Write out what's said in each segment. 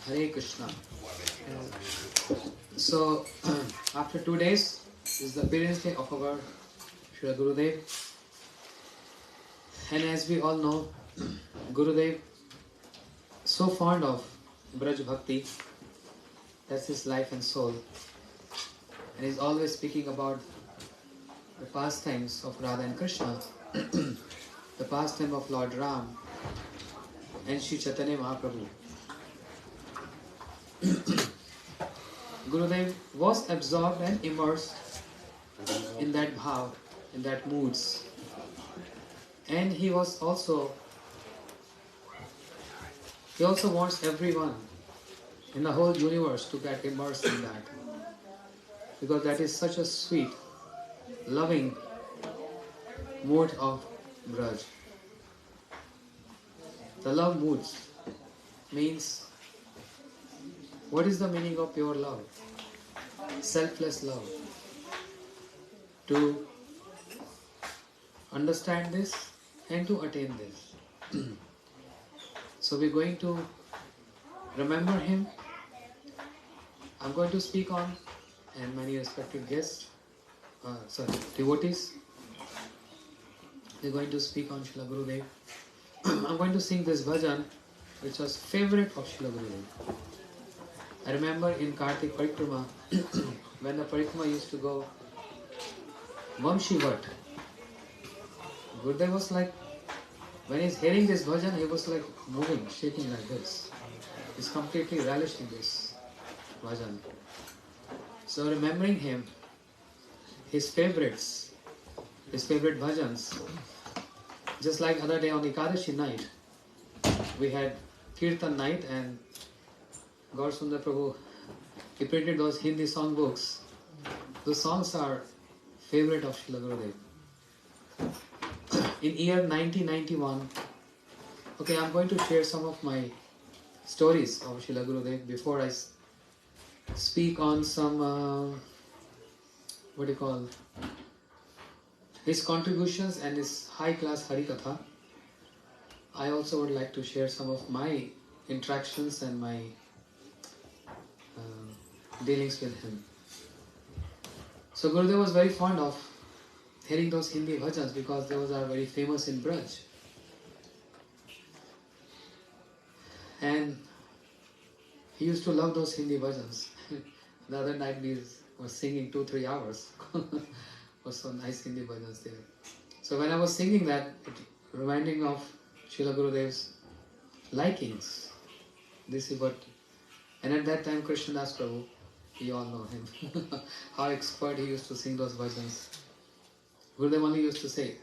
Hare Krishna. So, after 2 days is the appearance day of our Srila Gurudev. And as we all know, Gurudev so fond of Braj Bhakti, that's his life and soul. And he's always speaking about the pastimes of Radha and Krishna, the pastime of Lord Ram and Sri Chaitanya Mahaprabhu. Gurudev was absorbed and immersed in that bhav, in that moods. And he also wants everyone in the whole universe to get immersed in that. Because that is such a sweet, loving mood of Braj. The love moods means, what is the meaning of pure love? Selfless love. To understand this and to attain this. So we're going to remember him. I'm going to speak on, and many respected guests, devotees, they're going to speak on Srila Gurudev. I'm going to sing this bhajan, which was favorite of Srila Gurudev. I remember in Kartik Parikrama, when the Parikrama used to go Vamshivat, Gurudev was like, when he's hearing this bhajan, he was like moving, shaking like this. He's completely relished in this bhajan. So remembering him, his favorite bhajans, just like other day on Ekadashi night, we had Kirtan night, and Gaur Sundar Prabhu, he printed those Hindi songbooks. Those songs are favorite of Srila Gurudev. In year 1991, okay, I'm going to share some of my stories of Srila Gurudev before I speak on some, his contributions and his high-class Harikatha. I also would like to share some of my interactions and my dealings with him. So Gurudev was very fond of hearing those Hindi bhajans because those are very famous in Braj. And he used to love those Hindi bhajans. The other night we were singing 2-3 hours. Was so nice Hindi bhajans there. So when I was singing that, it reminding of Srila Gurudev's likings. This is what, and at that time Krishnadas Prabhu, you all know him, how expert he used to sing those bhajans. Gurudev only used to say,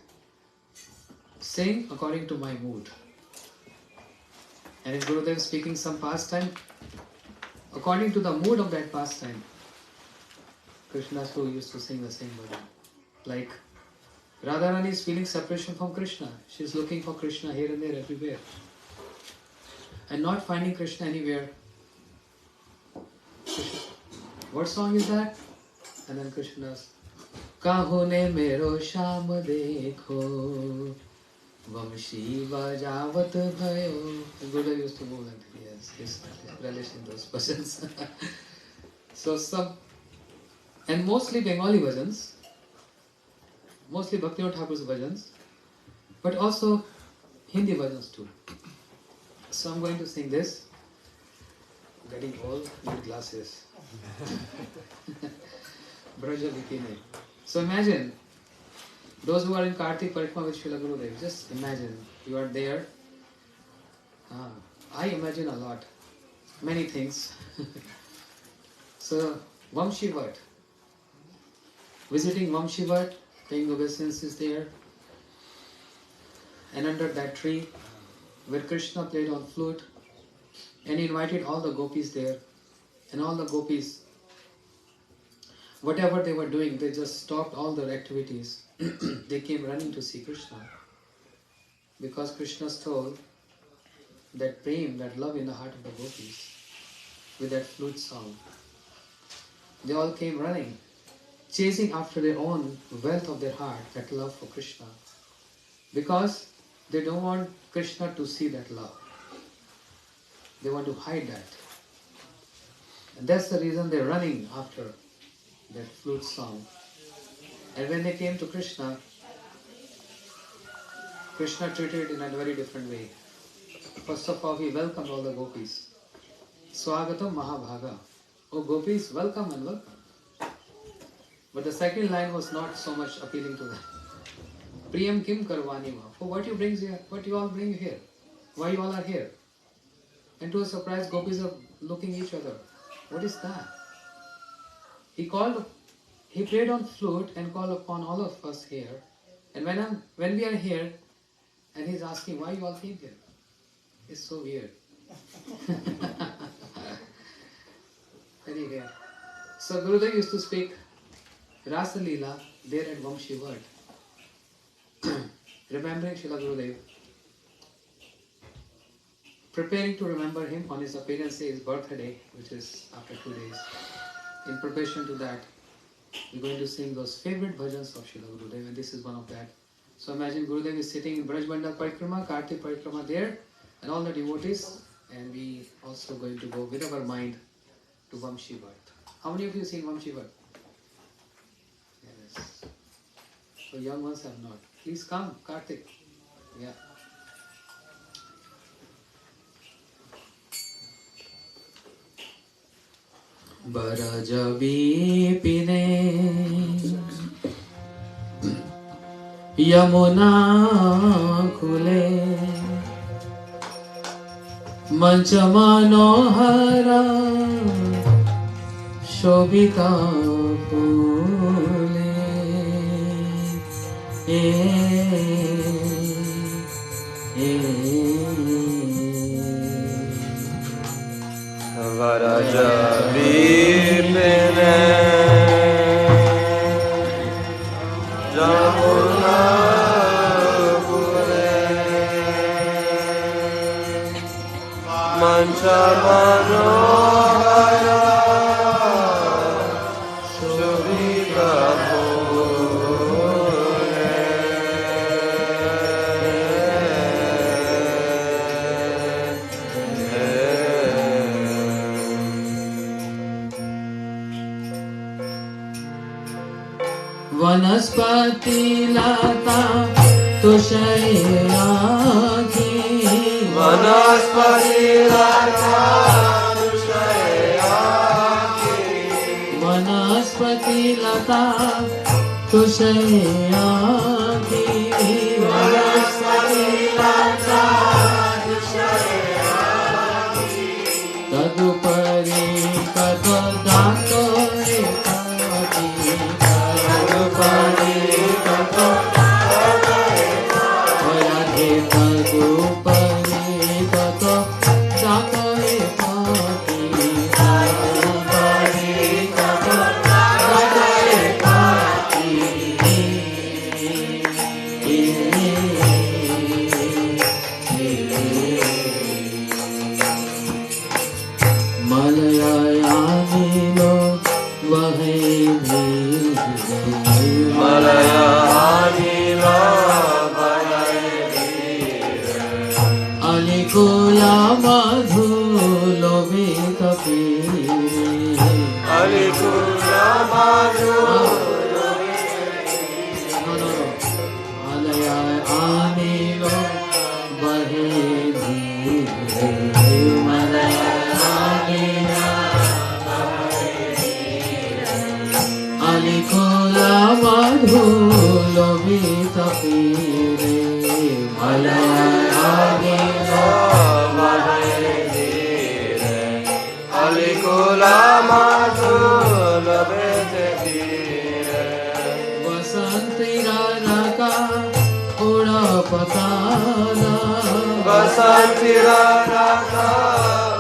sing according to my mood. And if Gurudev is speaking some pastime, according to the mood of that pastime, Krishnadas Prabhu used to sing the same bhajan. Like Radharani is feeling separation from Krishna. She is looking for Krishna here and there, everywhere. And not finding Krishna anywhere. Krishna. What song is that? And then Krishna's Kaho ne mero sham dekho Vamshi vajawat bhayo. Gurudev used to move like that. Yes, he's relish in those bhajans. So some, and mostly Bengali bhajans, mostly Bhaktivinoda Thakur's bhajans, but also Hindi bhajans too. So I'm going to sing this. Getting old, need glasses. Braja Bikini. So imagine, those who are in Kartik Parikrama with Srila Gurudev, just imagine, you are there. I imagine a lot, many things. So, Vamshivat. Visiting Vamshivat, paying obeisances there. And under that tree, where Krishna played on flute, and he invited all the gopis there. And all the gopis, whatever they were doing, they just stopped all their activities. They came running to see Krishna. Because Krishna stole that prem, that love in the heart of the gopis, with that flute song. They all came running, chasing after their own wealth of their heart, that love for Krishna. Because they don't want Krishna to see that love. They want to hide that. And that's the reason they're running after that flute song. And when they came to Krishna, Krishna treated in a very different way. First of all, he welcomed all the gopis. Swagatam Mahabhaga. Oh gopis, welcome and welcome. But the second line was not so much appealing to them. Priyam Kim Karvani Ma. For what you brings here? What you all bring here? Why you all are here? And to a surprise, gopis are looking each other. What is that? He played on flute and called upon all of us here. And when we are here, and he's asking why you all came here. It's so weird. Anyway, so Gurudev used to speak Rasa Leela there at Vamshi word. Remembering Srila Gurudev, preparing to remember him on his appearance day, his birthday, which is after 2 days. In preparation to that, we're going to sing those favorite bhajans of Srila Gurudev, and this is one of that. So imagine Gurudev is sitting in Braj Bandha Parikrama, Kartik Parikrama there, and all the devotees, and we also going to go with our mind to Vamshi Vart. How many of you seen Vamshi Vart? Yes. So young ones have not. Please come, Kartik. Yeah. Barajabi pine Yamuna khule Mancha manohara Shobhita phule Varajabi pine Yamuna khule Mancha manohara Shobhita Vanaspati lata tushayaki Vanaspati lata tushayaki Vanaspati lata tushayaki Vanaspati lata tushayaki Tadupari katadato ekati Tadupari katadato ekati Tadupari katadato ekati Tadupari katadato Malayayamilo Malayayamilo Alikula madhulo vitapire Alikula madhulo Malayayamilo bahe dhire Malayayamilo Alikula madhulo vitapire Malayayamilo Alikula madhulo vitapire Vasanti raka uda patala Vasanti raka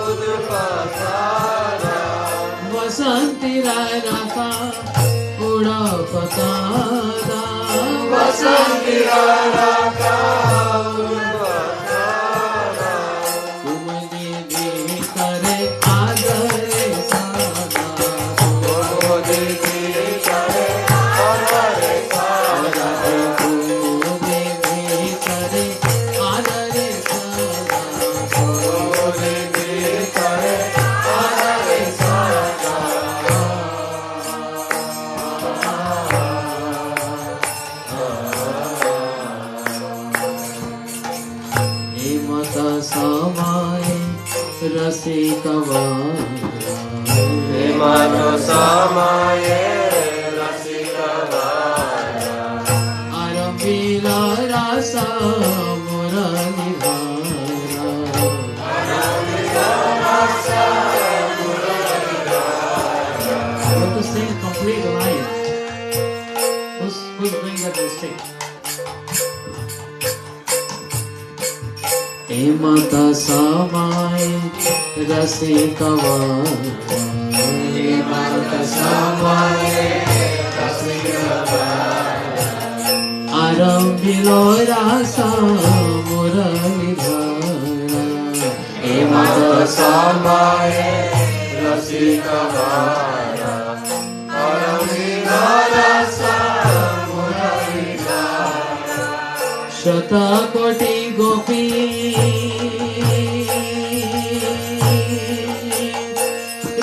udpasara Vasanti raka uda patala Vasanti raka udpasara Kumani bhitare adare sada Kumani bhitare adare sada Kumani bhitare adare sada Kumani bhitare adare sada रसिकवारा Hemant समये रसिकवारा आरंभिल रासा मुरलीधारा to sing a complete line. Who's doing that will sing? Hemata samai rasikavara Hemata samai rasikavara Arambilo rasa muralidhara Hemata samai रसिकवारा शतकोटि गोपी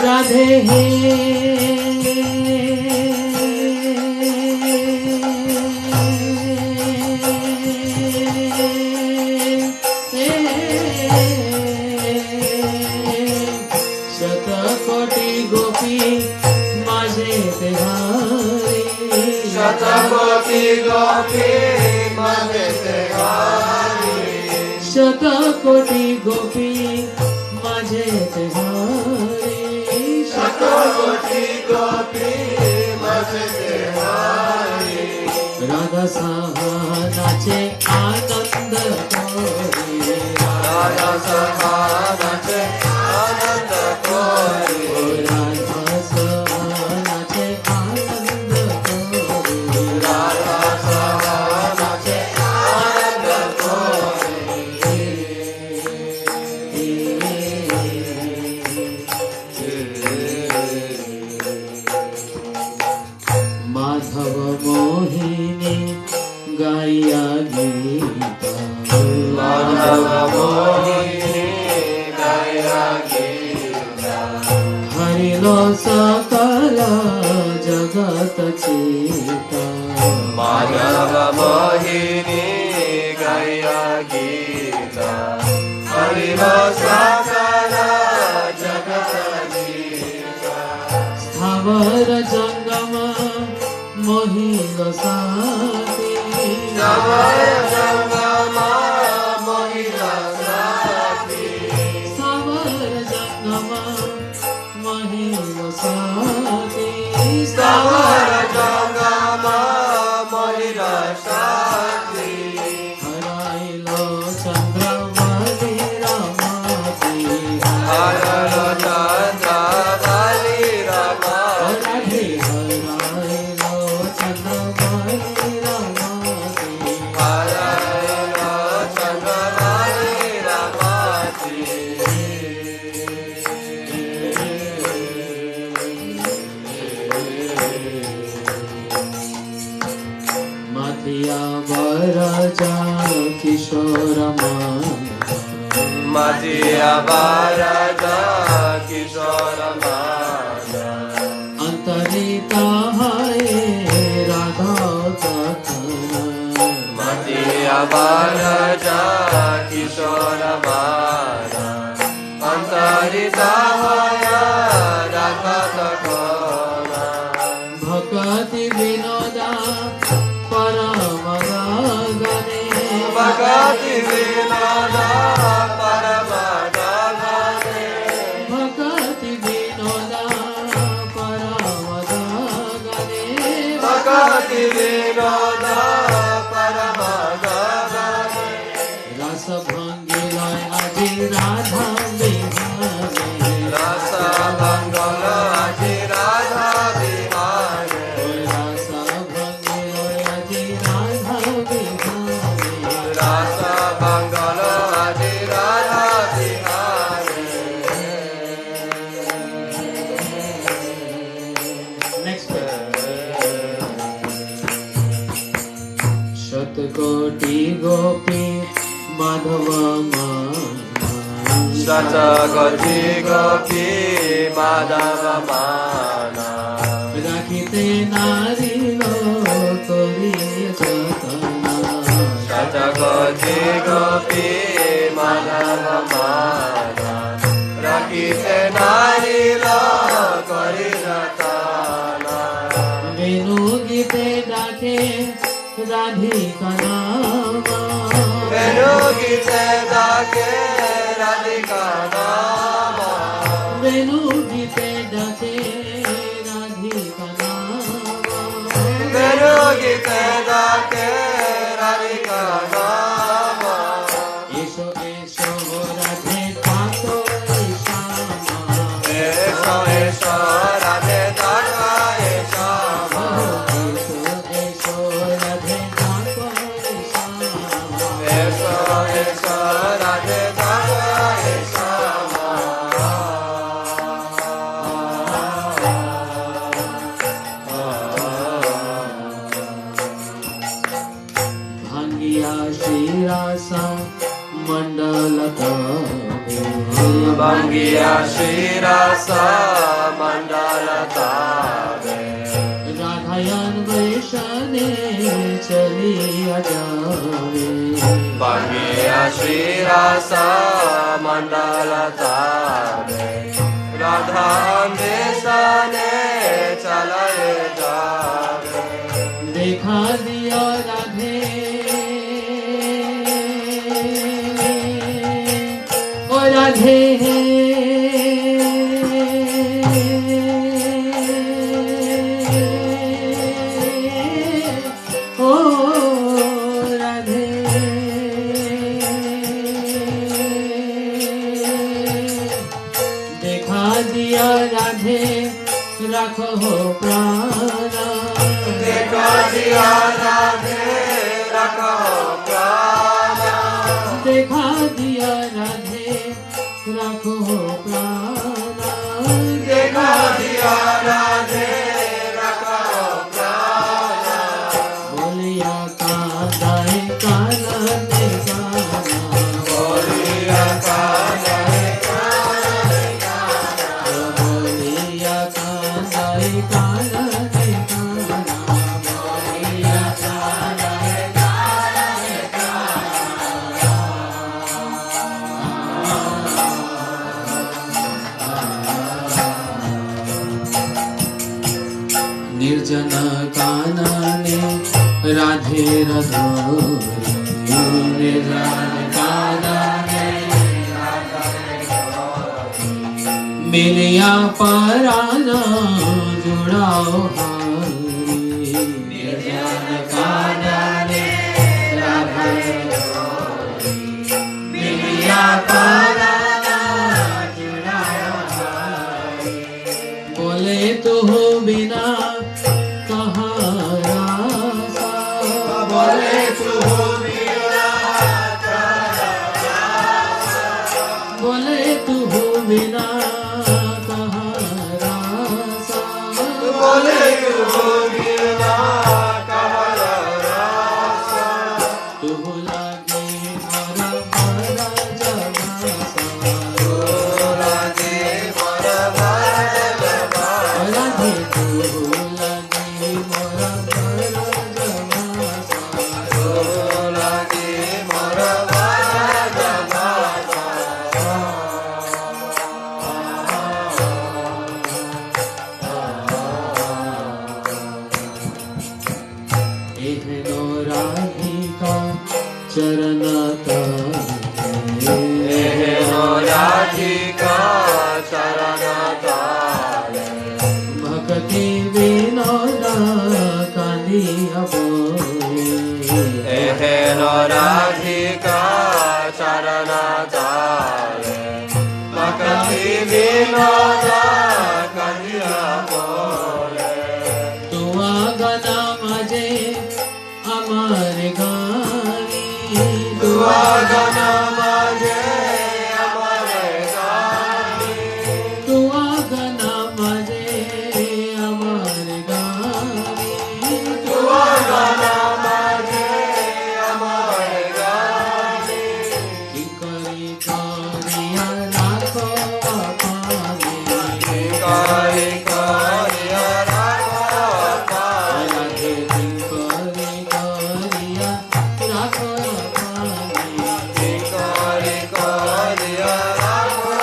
राधे हे शतकोटि गोपी माझे तेहारी शतकोटि गोपी माझे तेहारी शतकोटि गोपी माझे तेहारी शतकोटि गोपी माझे तेहारी राधा सहानाचे आनंद कोरी राधा सहानाचे आनंद कोरी राधा सहानाचे आनंद कोरी राधा सहानाचे आनंद माधव मोहिनी गाया गीता माधव मोहिनी गाया गीता हरिलो सकल जगत चीता माधव मोहिनी गाया गीता हरिलो सकल जगत गीता स्थावर जंगम मोहिलो साथी नवय जंगमा मोहिला साथी स्थावर जंगम मोहिलो साथी स्थावर जंगमा मोहिला साथी हराइलो चंद्रवली रमाती हरलो चंद्रवली रमाती हराइलो चंद्रवली रमाती हरलो चंद्रवली रमाती माथिया वरजा किशोर मजिया बारदा किशोर माना अंतरिता है राधा कथना मजिया बारदा किशोर माना अंतरिता हया राधा तकोना भक्ति विनोदा परम गने भगति विनोदा परम दाने भक्ति विनोदा परम गने भगति विनोदा परम दाने रस भंगी लय আজি राधा बिहारी रस भंगल আজি राधा बिहारे रस भंगी लय আজি राधा बिहारी रस भंगल আজি राधा बिहारे नेक्स्ट शतकोटि गोपी माधव शतकोटि गोपी माधव माना राखिते नारी लो करिय जतना शतकोटि गोपी माधव माना किसे नारिलो करिनताना वेणु गीते डाके राधिका नामा वेणु गीते डाके राधिका नामा वेणु गीते डाके राधिका नामा वेणु गीते डाके राधिका नामा एसो एसो राधे ताको श्यामा एसो एसो राधे ताको श्यामा एसो राधे ताको श्यामा एसो एसो राधे ताको श्यामा भांगिया शिरासा मंडलता भांगिया शिरासा मंडलता राधायन वैशने चलिया जावे भांगिया शिरासा मंडलता राधा देशने चले जावे देखा दिया राधे ओ राधे ओ राधे देखा दिया राधे रखो प्राणा देखा दिया राधे रखो प्राणा देखा दिया राधे रखो प्राणा देखा दिया राधे रखो प्राणा बोलिया कांदाए काला ने गाना बोलिया कान्हाए बोलिया कांदाए काला ने गाना बोलिया कांदाए निर्जन कानने राधे रघोरी निर्जन कानने मिलिया पराना जुड़ाओ हारी निर्जन कानने राधे रघोरी मिलिया पराना जुड़ाओ हारी बोले तो हो बिना बोले तू बिना बोले तू हो बिना कहाँ रासा बोले तू बिना कहाँ रासा तू लगे मरा मरा जगासा लागे मरा मरा जगासा राधे तू लगे मरा मरा जगासा लागे मरा मरा जगासा एहनो राधिका चरण एहो राधिका चरण तारे भक्ति विनोद कांदिया बोले एहो राधिका चरण तारे भक्ति विनोद कन्या बोले तू आगना मजे अमर गानी तू आगना माजे अमरे गानी तू आगना मजे अमर गानी तू आगना माजे अमरे गानी करी कारिया लाखो पानी कारी कारिया राखो राधे करी कारिया लाखो पानी कारी कारिया राखो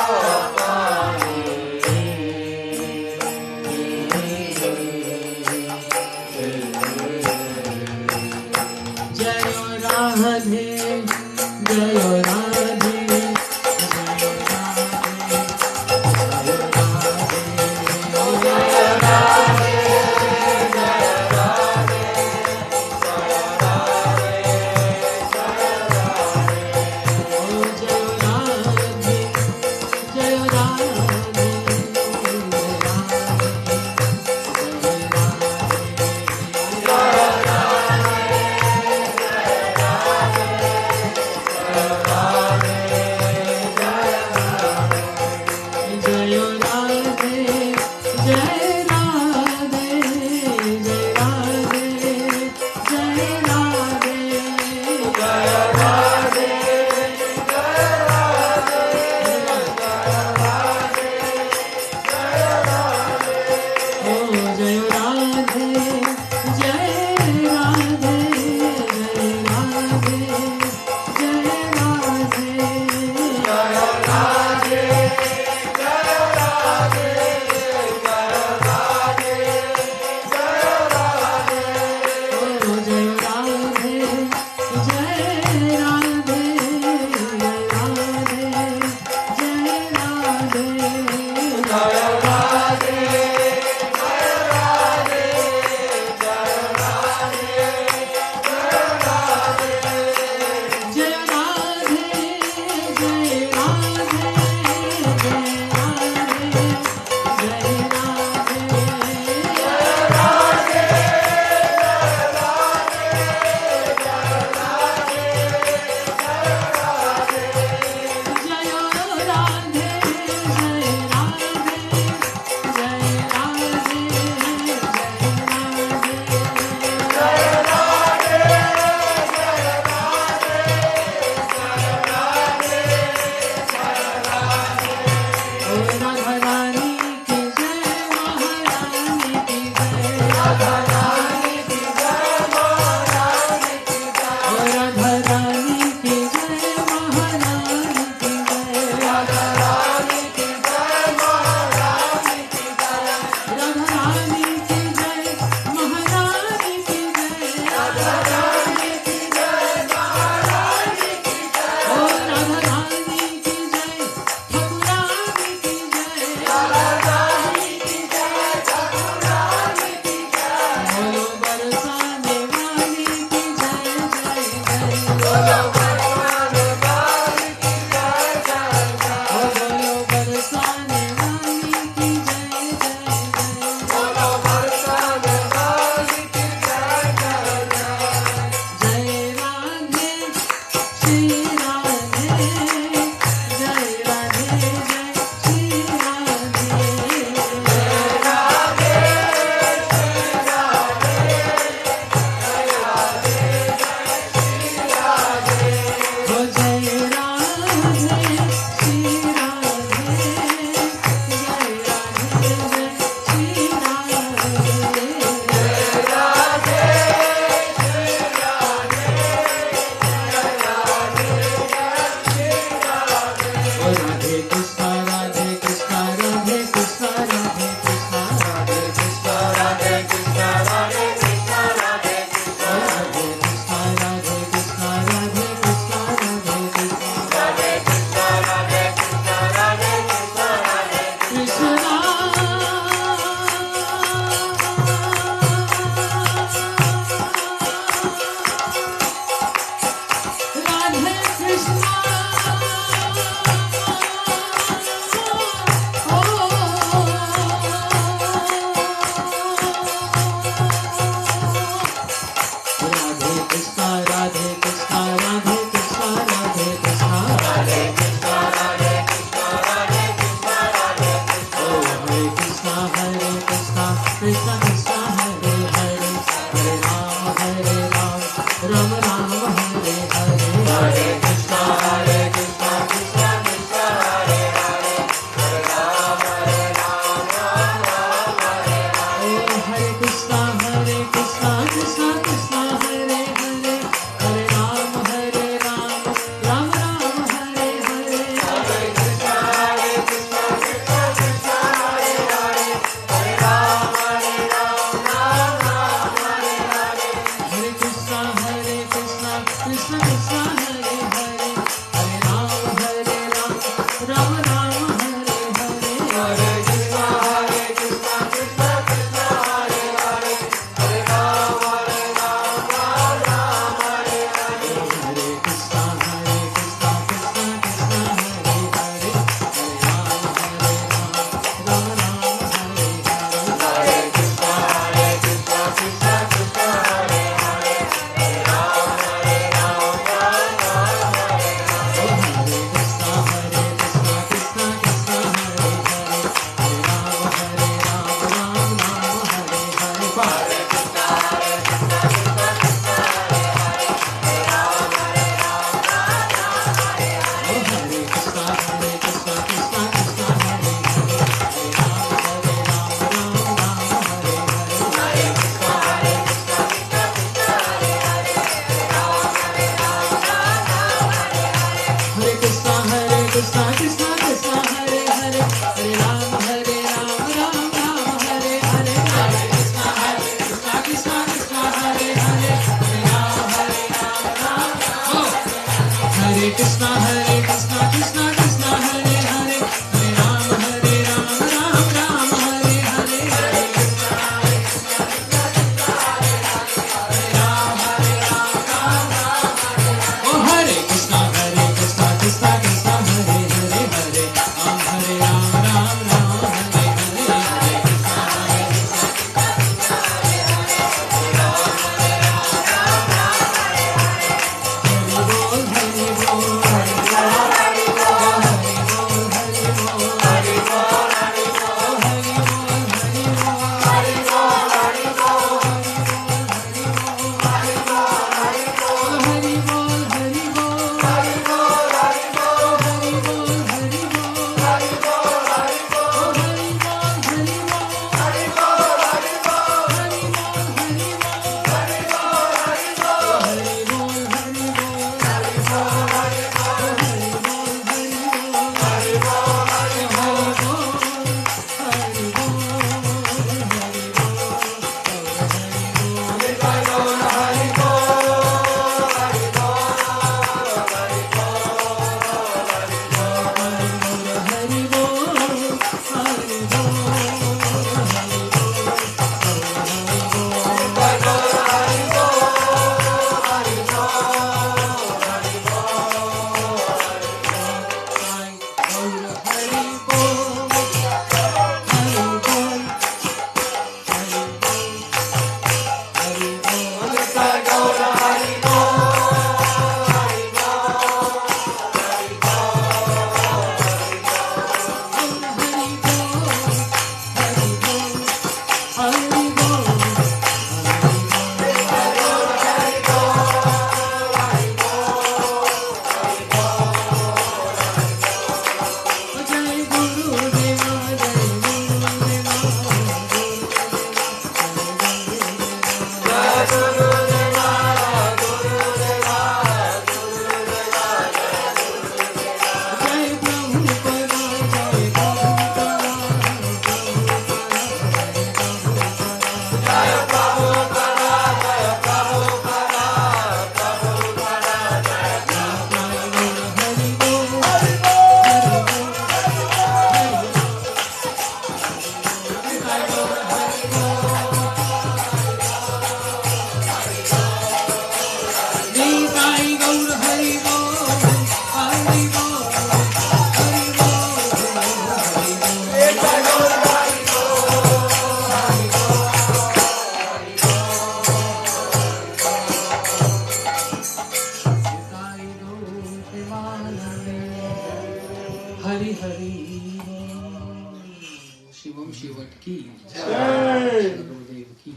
Shivam Shivat ki. Jai. Gurudev ki.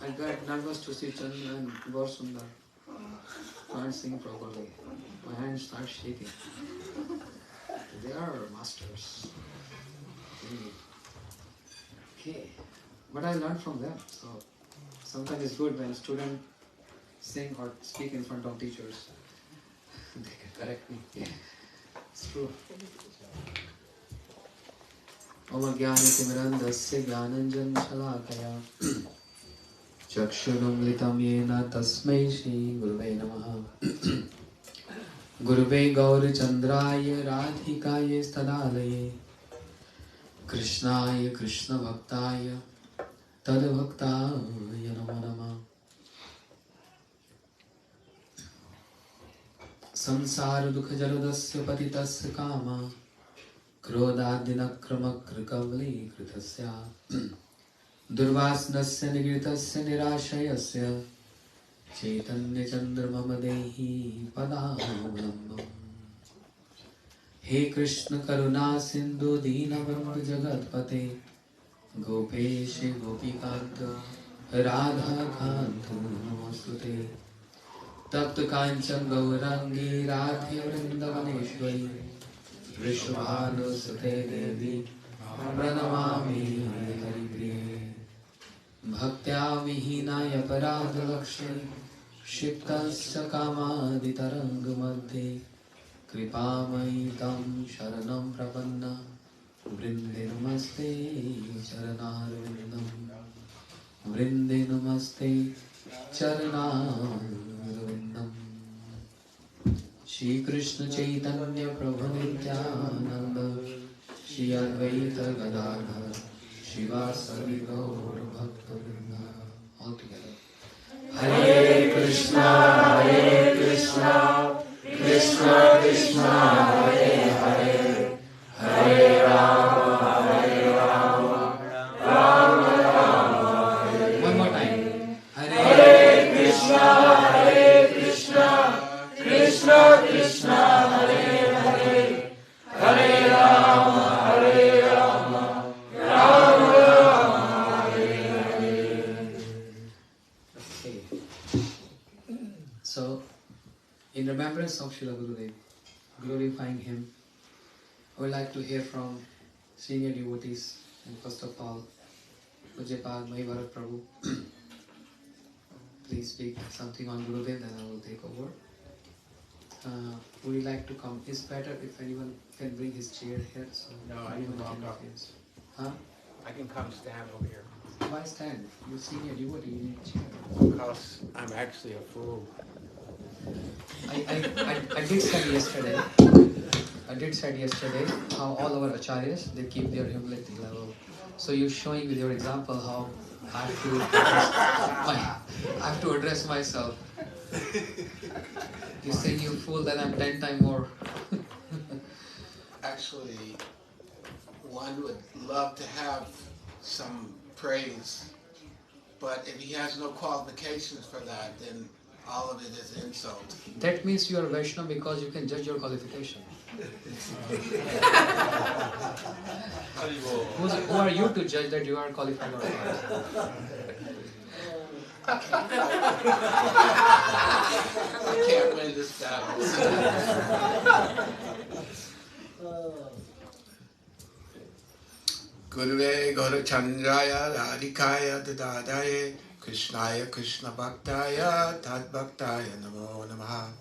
I got nervous to see Chandra and Gaur Sundar. Can't sing properly. My hands start shaking. They are masters. Okay. But I learned from them. So sometimes it's good when students sing or speak in front of teachers. They can correct me. It's true. Om Jnanatimirandasya Jnananjan Shalakaya Chakshurumlitam Yena Tasmai Shri Guruve Namaha Guruve Gauri Chandraya Radhikaya Stadalaye Krishnaya Krishna Bhaktaya Tad Bhaktaya Namo Namah Samsara Dukha Jaladasya Patitasya Kama Krodadinakramakrakavali Kritasya Durvasnasya Nigritasya Nirashayasya Chaitanya Chandramama Dehi Padavambam He Krishna Karuna Sindhu Deenabandhu Jagatpate Gopesh Gopikanta Radha Kanta Namostute Tapta Kanchan Gaurangi Radhe Vrindavaneshwari Vrishabhanu Sute Devi Pranamami Haripriye Bhaktya Vihinaya Parada Lakshmi Shiktasya Kamadhitaranga Madhye Kripamai Tam Sharanam Prapanna Vrinde Namaste Charanarvindam Vrinde Namaste Charanarvindam Shri Krishna Chaitanya Prabhu Nityananda Shri Advaita Gadadhar Shivasari Gaur Bhakta-vrinda. All together. Hare Krishna, Krishna Krishna, Hare Hare, Hare Rama, Rama Rama, Hare. One more time. Hare Krishna, Krishna Krishna, Hare Hare, Hare Rama, Rama Rama, Hare Hare. Okay. So, in remembrance of Srila Gurudev, glorifying him, I would like to hear from senior devotees. And first of all, Pujapad Mahibharat Prabhu. Please speak something on Gurudev, then I will take over. Would you like to come? It's better if anyone can bring his chair here. So No, I can walk up. Huh? I can come stand over here. Why stand? You senior devotee, you need a chair. Because I'm actually a fool. I did said yesterday. I did said yesterday how all our acharyas they keep their humility level. So you're showing with your example how I have to address myself. You say you fool, then I'm 10 times more. Actually, one would love to have some praise, but if he has no qualifications for that, then all of it is insult. That means you are Vaishnava because you can judge your qualification. Who are you to judge that you are qualified or not? I can't win this battle. Guruve Guru Chandraya Radhikaya Dadadaye Krishnaya Krishna Bhaktaya Tad Bhaktaya Namo Namaha.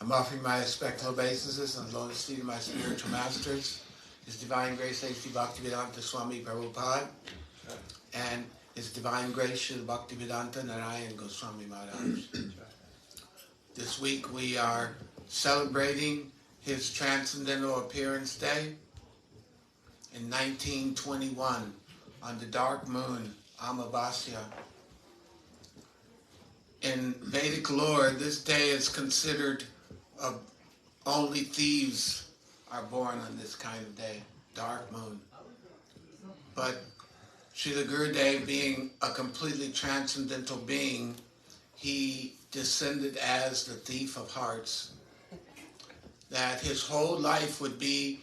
I'm offering my respectful obeisances on the lotus feet of my spiritual masters, His Divine Grace A.C. Bhaktivedanta Swami Prabhupada, and His Divine Grace Srila Bhaktivedanta Narayan Goswami Maharaj. This week we are celebrating his Transcendental Appearance Day in 1921 on the dark moon, Amavasya. In Vedic lore, this day is considered only thieves are born on this kind of day, dark moon. But Srila Gurudev, being a completely transcendental being, he descended as the thief of hearts. That his whole life would be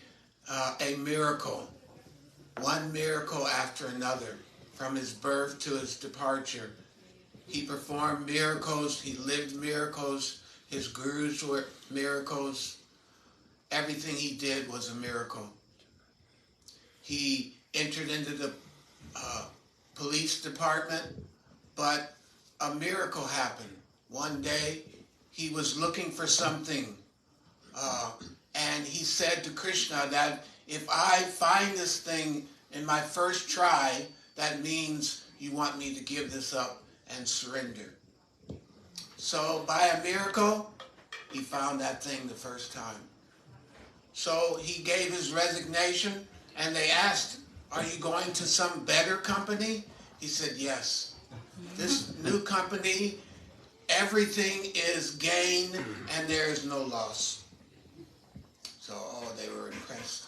a miracle, one miracle after another, from his birth to his departure. He performed miracles, he lived miracles, his gurus were miracles. Everything he did was a miracle. He entered into the police department, but a miracle happened. One day, he was looking for something, and he said to Krishna that if I find this thing in my first try, that means you want me to give this up and surrender. So by a miracle, he found that thing the first time. So he gave his resignation, and they asked, are you going to some better company? He said, yes. This new company, everything is gain and there is no loss. So, they were impressed.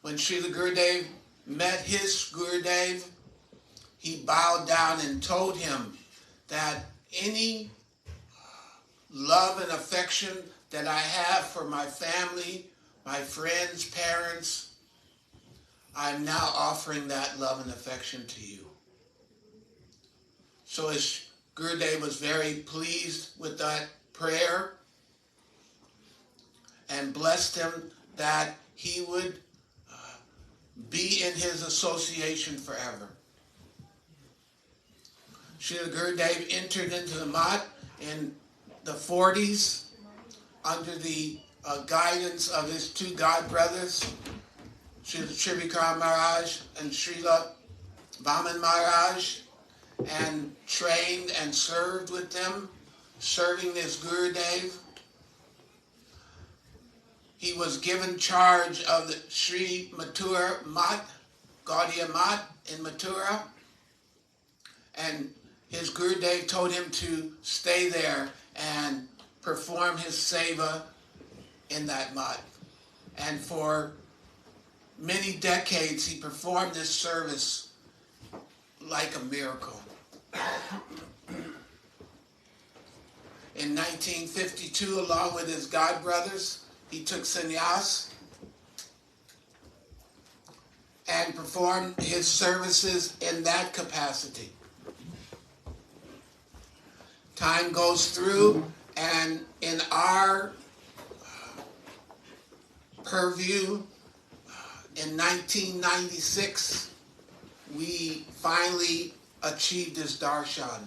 When Srila Gurudev met his Gurudev, he bowed down and told him that any love and affection that I have for my family, my friends, parents, I'm now offering that love and affection to you. So his Gurudev was very pleased with that prayer and blessed him that he would be in his association forever. Srila Gurudev entered into the Math in the 40s under the guidance of his two godbrothers, Srila Tribhuvan Maharaj and Srila Vaman Maharaj, and trained and served with them, serving this Gurudev. He was given charge of the Sri Mathura Math, Gaudiya Math in Mathura, and his Gurudev told him to stay there and perform his seva in that math. And for many decades he performed this service like a miracle. In 1952, along with his godbrothers, he took sannyas and performed his services in that capacity. Time goes through, and in our purview, in 1996, we finally achieved this darshan.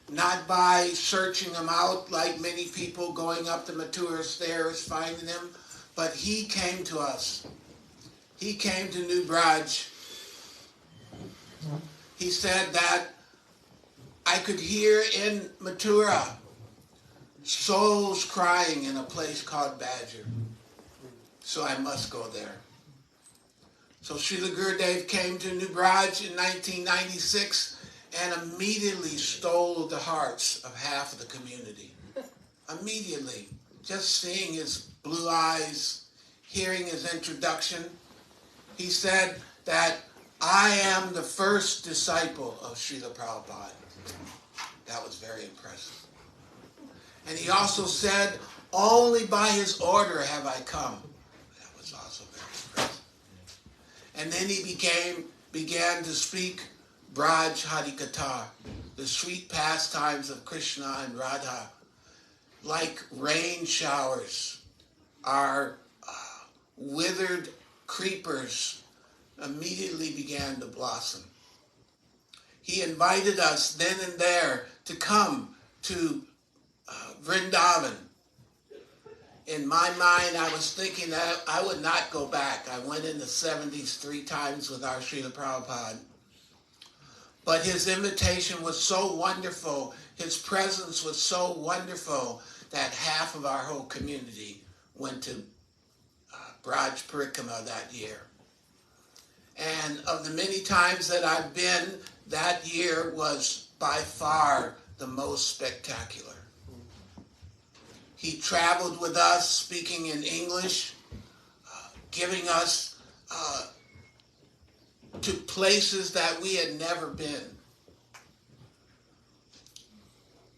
Not by searching him out like many people going up the Mathura stairs finding him, but he came to us. He came to New Braj. He said that I could hear in Mathura souls crying in a place called Badger. So I must go there. So Srila Gurudev came to New Braj in 1996 and immediately stole the hearts of half of the community. Immediately. Just seeing his blue eyes, hearing his introduction, he said that I am the first disciple of Srila Prabhupada. That was very impressive. And he also said, only by his order have I come. That was also very impressive. And then he began to speak Braj Harikatha, the sweet pastimes of Krishna and Radha, like rain showers. Our withered creepers immediately began to blossom. He invited us then and there to come to Vrindavan. In my mind, I was thinking that I would not go back. I went in the 70s 3 times with our Srila Prabhupada. But his invitation was so wonderful, his presence was so wonderful, that half of our whole community went to Braj Parikrama that year. And of the many times that I've been, that year was by far the most spectacular. He traveled with us, speaking in English, giving us to places that we had never been,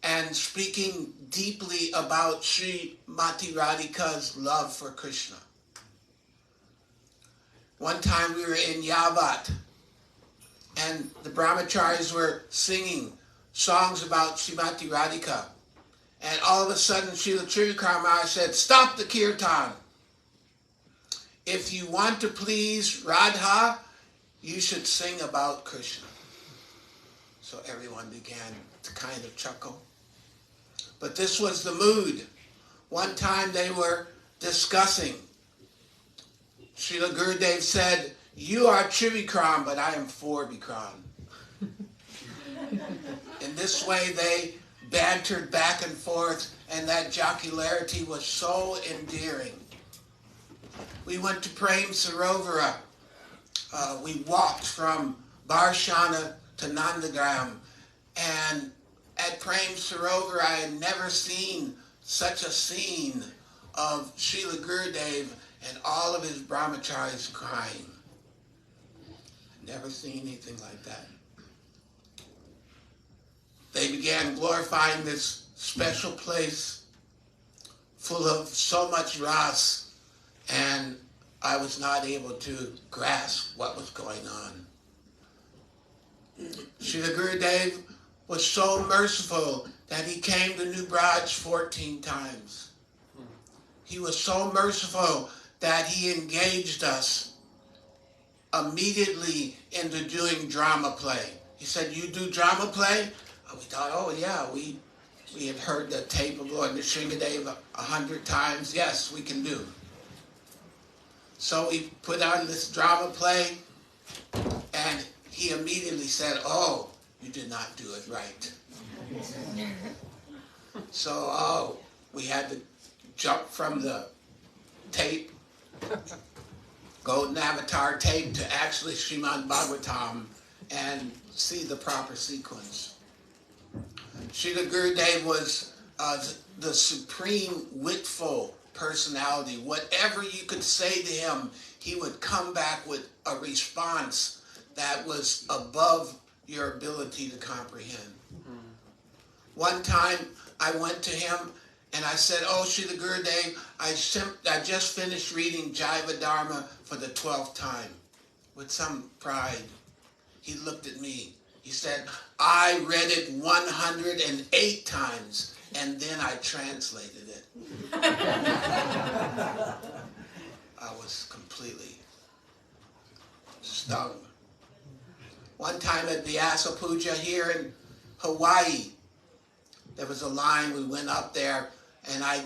and speaking deeply about Sri Mati Radhika's love for Krishna. One time we were in Yavat, and the brahmacharis were singing songs about Srimati Radhika. And all of a sudden, Srila Trivikram Maharaj said, "Stop the kirtan. If you want to please Radha, you should sing about Krishna." So everyone began to kind of chuckle. But this was the mood. One time they were discussing. Srila Gurudev said, "You are Trivikram, but I am 4 Bikram." In this way they bantered back and forth, and that jocularity was so endearing. We went to Prem Sarovara. We walked from Barshana to Nandagram, and at Prem Sarovara I had never seen such a scene of Srila Gurudev and all of his brahmacharis crying. Never seen anything like that. They began glorifying this special place full of so much ras, and I was not able to grasp what was going on. Srila Gurudev was so merciful that he came to New Braj 14 times. He was so merciful that he engaged us immediately into doing drama play. He said, "You do drama play?" We thought, "Oh yeah, we had heard the tape of Lord Nrsingadev 100 times. Yes, we can do." So we put on this drama play, and he immediately said, "Oh, you did not do it right." So we had to jump from the tape, Golden Avatar tape, to actually Srimad Bhagavatam and see the proper sequence. Srila Gurudev was the supreme witful personality. Whatever you could say to him, he would come back with a response that was above your ability to comprehend. One time I went to him and I said, "Oh, Srila Gurudev, I just finished reading Jaiva Dharma for the 12th time." With some pride, he looked at me. He said, "I read it 108 times, and then I translated it." I was completely stung. One time at Vyasa Puja here in Hawaii, there was a line. We went up there, and I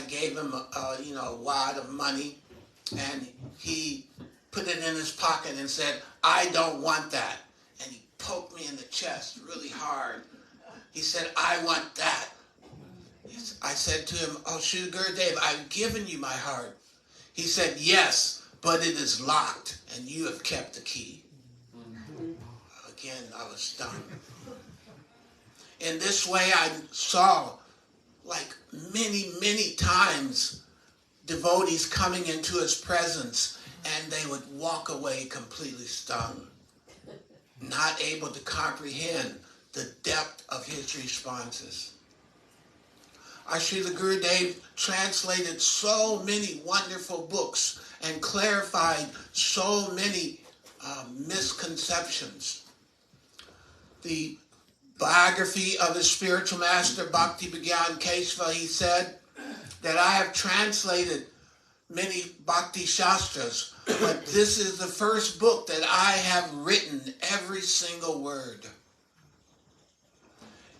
gave him a wad of money, and he put it in his pocket and said, "I don't want that." And he poked me in the chest really hard. He said, "I want that." I said to him, "Oh, Srila Gurudev, I've given you my heart." He said, "Yes, but it is locked, and you have kept the key." Again, I was stunned. In this way, I saw, like many, many times, devotees coming into his presence, and they would walk away completely stung, not able to comprehend the depth of his responses. Our Srila Gurudev translated so many wonderful books and clarified so many misconceptions. The biography of his spiritual master, Bhakti Bhagyan Kesava, he said that I have translated many Bhakti Shastras, but this is the first book that I have written every single word.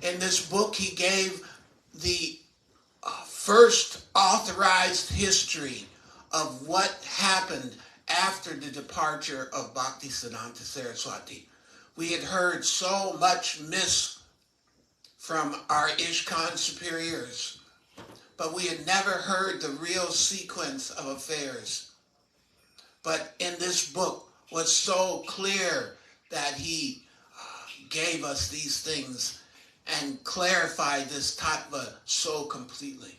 In this book, he gave the first authorized history of what happened after the departure of Bhaktisiddhanta Saraswati. We had heard so much myths from our ISKCON superiors, but we had never heard the real sequence of affairs. But in this book was so clear that he gave us these things and clarified this tattva so completely.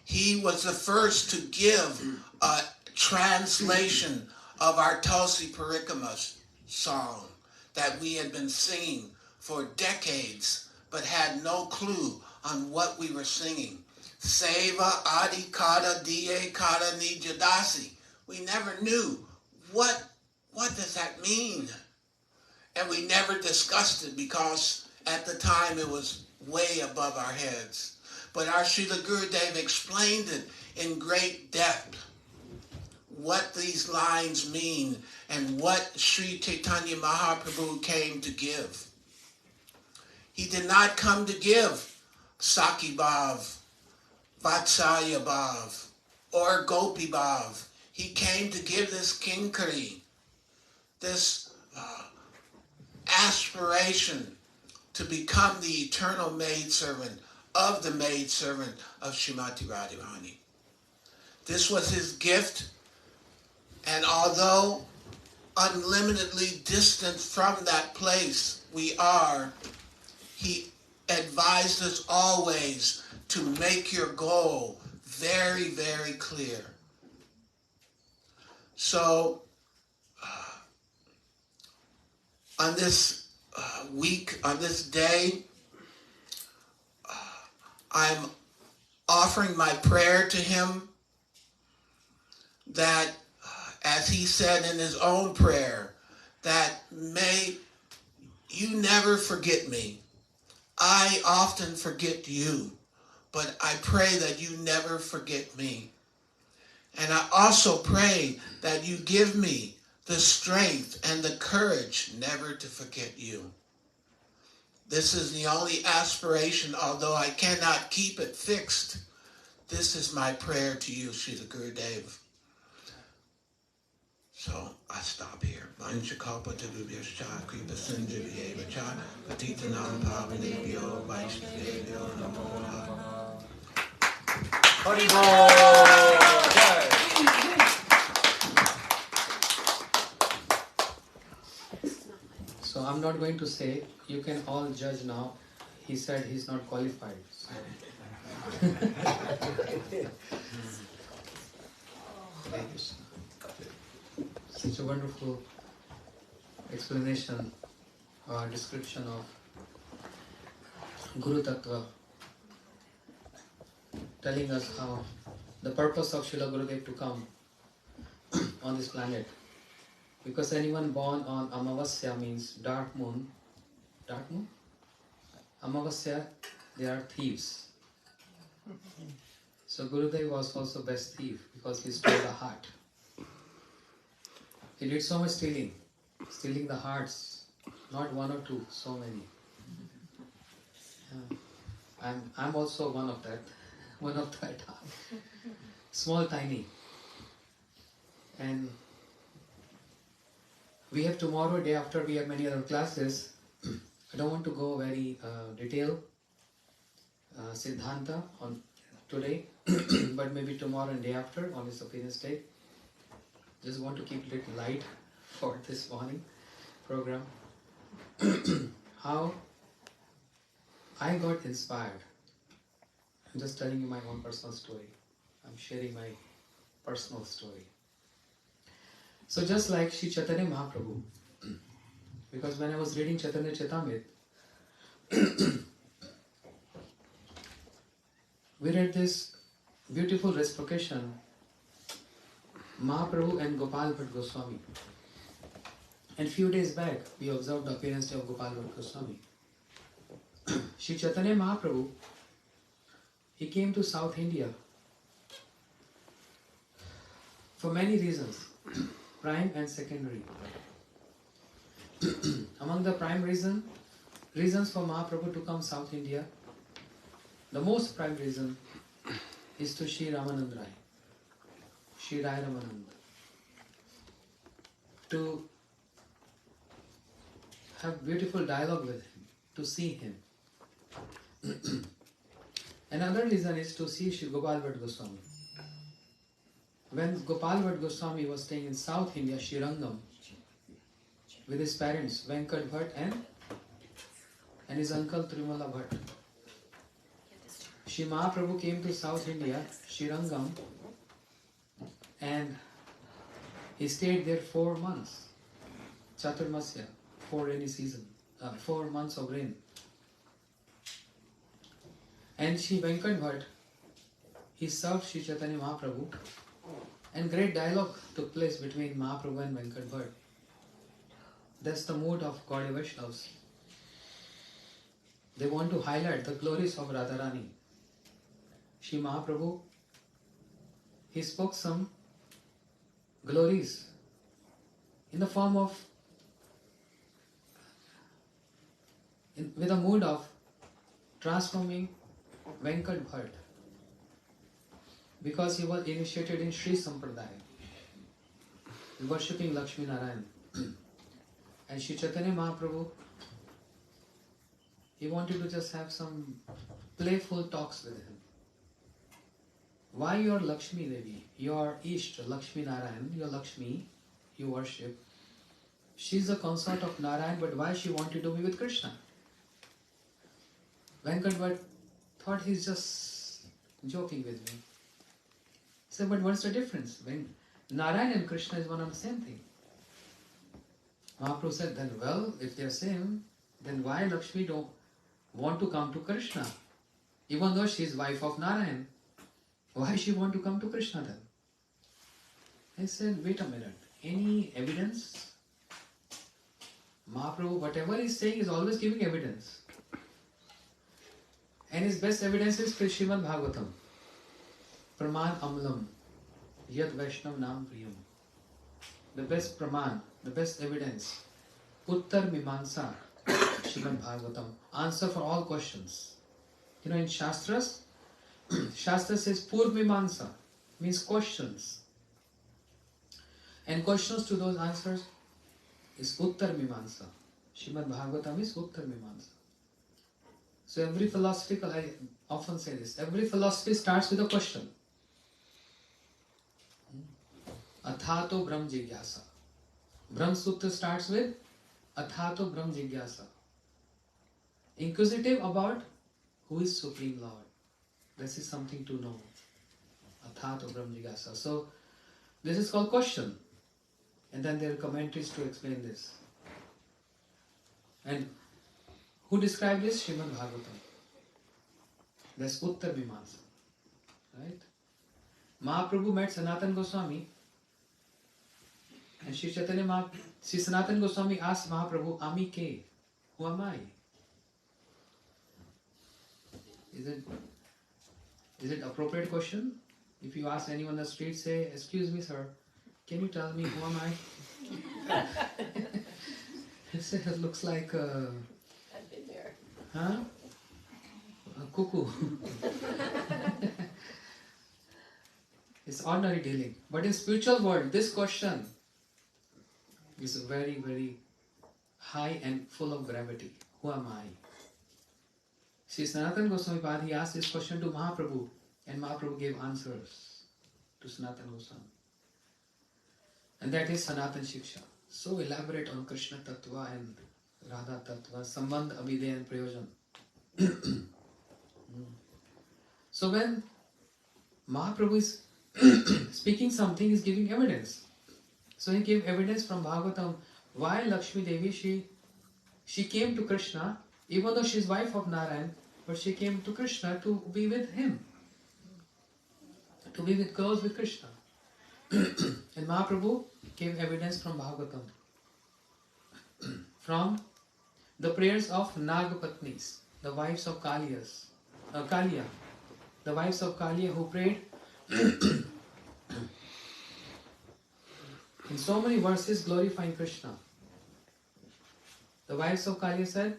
He was the first to give a translation of our Tulsi Parikama song that we had been singing for decades but had no clue on what we were singing. Seva Adi Kada Diye Kada Nijadasi. we never knew what does that mean? And we never discussed it because at the time it was way above our heads. But our Srila Gurudev explained it in great depth, what these lines mean and what Sri Chaitanya Mahaprabhu came to give. He did not come to give Saki Bhav, Vatsalya Bhav, or Gopi Bhav. He came to give this kinkari, this aspiration to become the eternal maidservant of the maidservant of Srimati Radharani. This was his gift, and although unlimitedly distant from that place we are, he advised us always to make your goal very, very clear. So, on this week, on this day, I'm offering my prayer to him that, as he said in his own prayer, that may you never forget me. I often forget you, but I pray that you never forget me. And I also pray that you give me the strength and the courage never to forget you. This is the only aspiration, although I cannot keep it fixed. This is my prayer to you, Srila Gurudev. So I stop here. Vanchakalpa Tadubhyascha Kripa Sindhivyeva Cha Patitanam Pavanebhyo Vaishnavebhyo Namo Namaha. Haribol! Jai! So I'm not going to say, you can all judge now. He said he's not qualified. So. Such a wonderful explanation or description of Guru Tattva, telling us how the purpose of Srila Gurudev to come on this planet. Because anyone born on Amavasya means dark moon. Dark moon? Amavasya, they are thieves. So Gurudev was also best thief because he stole the heart. He did so much stealing the hearts, not one or two, so many. I'm also one of that small, tiny. And we have tomorrow, day after, we have many other classes. I don't want to go very detailed Siddhanta on today, but maybe tomorrow and day after on his appearance day. Just want to keep it light for this morning program. How I got inspired. I'm just telling you my own personal story. I'm sharing my personal story. So just like Sri Chaitanya Mahaprabhu, because when I was reading Chaitanya Chaitamrit, we read this beautiful reciprocation, Mahaprabhu and Gopal Bhatt Goswami. And few days back, we observed the appearance day of Gopal Bhatt Goswami. Sri Chaitanya Mahaprabhu, he came to South India for many reasons, prime and secondary. Among the prime reasons for Mahaprabhu to come South India, the most prime reason is to Sri Ramanand Rai, Sri Rai Ramananda, to have beautiful dialogue with him, to see him. Another reason is to see Sri Gopal Bhatt Goswami. When Gopal Bhatt Goswami was staying in South India, Srirangam, with his parents, Venkat Bhatt and his uncle Trimala Bhatt. Sri Mahaprabhu came to South India, Srirangam, and he stayed there 4 months. Chaturmasya, 4 rainy season, 4 months of rain. And Sri Venkat Bhatt, he served Sri Chaitanya Mahaprabhu And great dialogue took place between Mahaprabhu and Venkat Bhatt. That's the mood of Gaudiya Vaishnavas. They want to highlight the glories of Radharani. Shri Mahaprabhu, he spoke some glories in the form of, with a mood of transforming Venkat Bhatt, because he was initiated in Sri Sampradaya, worshipping Lakshmi Narayan. And Shri Chaitanya Mahaprabhu, he wanted to just have some playful talks with him. Why your Lakshmi Devi, your Ishta, Lakshmi Narayan, your Lakshmi, you worship, she's a consort of Narayan, but why she wanted to be with Krishna? Venkat Bhatt thought he's just joking with me. He said, but what's the difference? When Narayan and Krishna is one and the same thing. Mahaprabhu said, then well, if they're same, then why Lakshmi don't want to come to Krishna? Even though she's wife of Narayan, why she want to come to Krishna then? I said, wait a minute, any evidence? Mahaprabhu, whatever he's saying is always giving evidence. And his best evidence is Srimad Bhagavatam. Praman Amlam, Yad Vaishnav Nam Priyam. The best Praman, the best evidence. Uttar Mimansa, Srimad Bhagavatam. Answer for all questions. You know, in Shastras, Shastra says Purv Mimansa, means questions. And questions to those answers is Uttar Mimansa. Srimad Bhagavatam is Uttar Mimansa. So every philosophical, I often say this, every philosophy starts with a question. Athato Brahm Jigyasa. Brahm Sutra starts with Athato Brahm Jigyasa. Inquisitive about who is Supreme Lord. This is something to know. Athato Brahm Jigyasa. So this is called question. And then there are commentaries to explain this. And who described this? Srimad Bhagavatam. That's Uttar Mimansa. Right? Mahaprabhu met Sanatana Goswami, and Sri Sanatana Goswami asked Mahaprabhu, Ami ke? Who am I? Is it appropriate question? If you ask anyone on the street, say, excuse me sir, can you tell me who am I? It looks like I've been there. a cuckoo. It's ordinary dealing. But in spiritual world, this question is very, very high and full of gravity. Who am I? Sri Sanatana Goswami Pad, he asked this question to Mahaprabhu, and Mahaprabhu gave answers to Sanatana Goswami. And that is Sanatana Shiksha. So elaborate on Krishna Tattva and Radha Tattva, Sambandh, Abhidya and Prayojan. So when Mahaprabhu is speaking something, he is giving evidence. So he gave evidence from Bhagavatam why Lakshmi Devi, she came to Krishna, even though she is wife of Narayan, but she came to Krishna to be with him, to be close with Krishna. And Mahaprabhu gave evidence from Bhagavatam, from the prayers of Nagapatnis, the wives of Kaliya, the wives of Kaliya who prayed in so many verses glorifying Krishna. The wives of Kaliya said,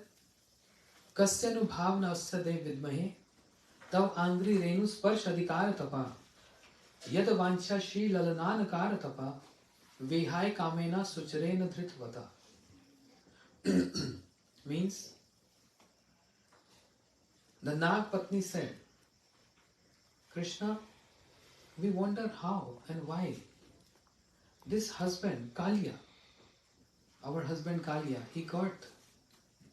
Kasyanu bhavna asade vidmahe tav angri renu sparsh adhikar tapa yad vancha shri lalananakar tapa vihai kamena sucharena dhritvata. Means, the Nag Patni said, Krishna, we wonder how and why this husband, Kaliya, our husband Kaliya, he got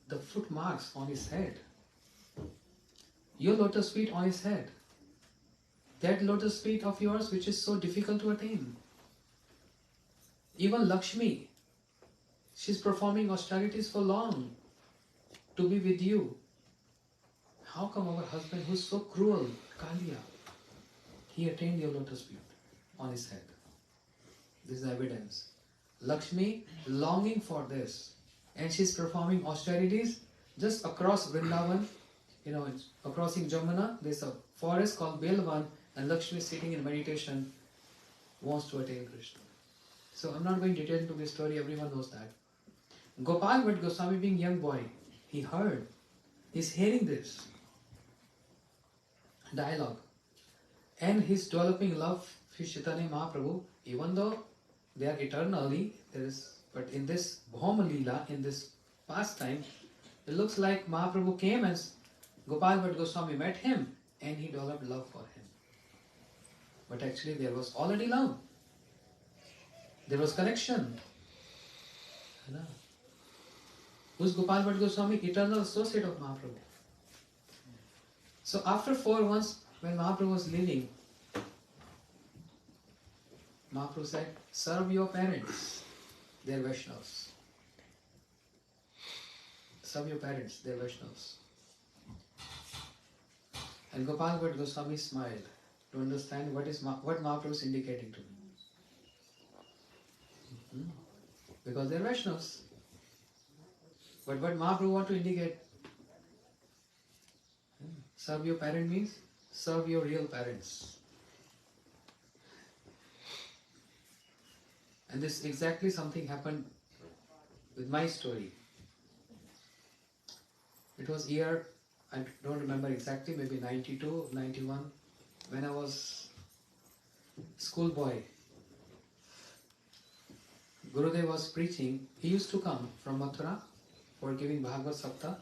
the foot marks on his head. Your lotus feet on his head. That lotus feet of yours which is so difficult to attain. Even Lakshmi, she's performing austerities for long to be with you. How come our husband who's so cruel, Kaliya, he attained your lotus feet on his head? This is evidence. Lakshmi longing for this. And she's performing austerities just across Vrindavan. It's crossing Jamuna. There's a forest called Belvan, and Lakshmi is sitting in meditation, wants to attain Krishna. So I'm not going to detail into this story, everyone knows that. Gopal Bhatt Goswami being young boy, he heard, he's hearing this dialogue. And he's developing love for Chaitanya Mahaprabhu, even though they are eternally, but in this Bhoma Leela, in this pastime, it looks like Mahaprabhu came and Gopal Bhatt Goswami met him and he developed love for him. But actually there was already love. There was connection. Who's Gopal Bhatt Goswami? Eternal associate of Mahaprabhu. So after 4 months, when Mahaprabhu was leaving, Mahaprabhu said, serve your parents, they are Vaishnavas. Serve your parents, they are Vaishnavas. And Gopal Bhatt Goswami smiled to understand what Mahaprabhu is indicating to me. Because they are Vaishnavas. But what Mahaprabhu want to indicate, serve your parent means serve your real parents. And this exactly something happened with my story. It was year, I don't remember exactly, maybe 92, 91, when I was schoolboy. Gurudev was preaching. He used to come from Mathura for giving Bhagavad Sapta,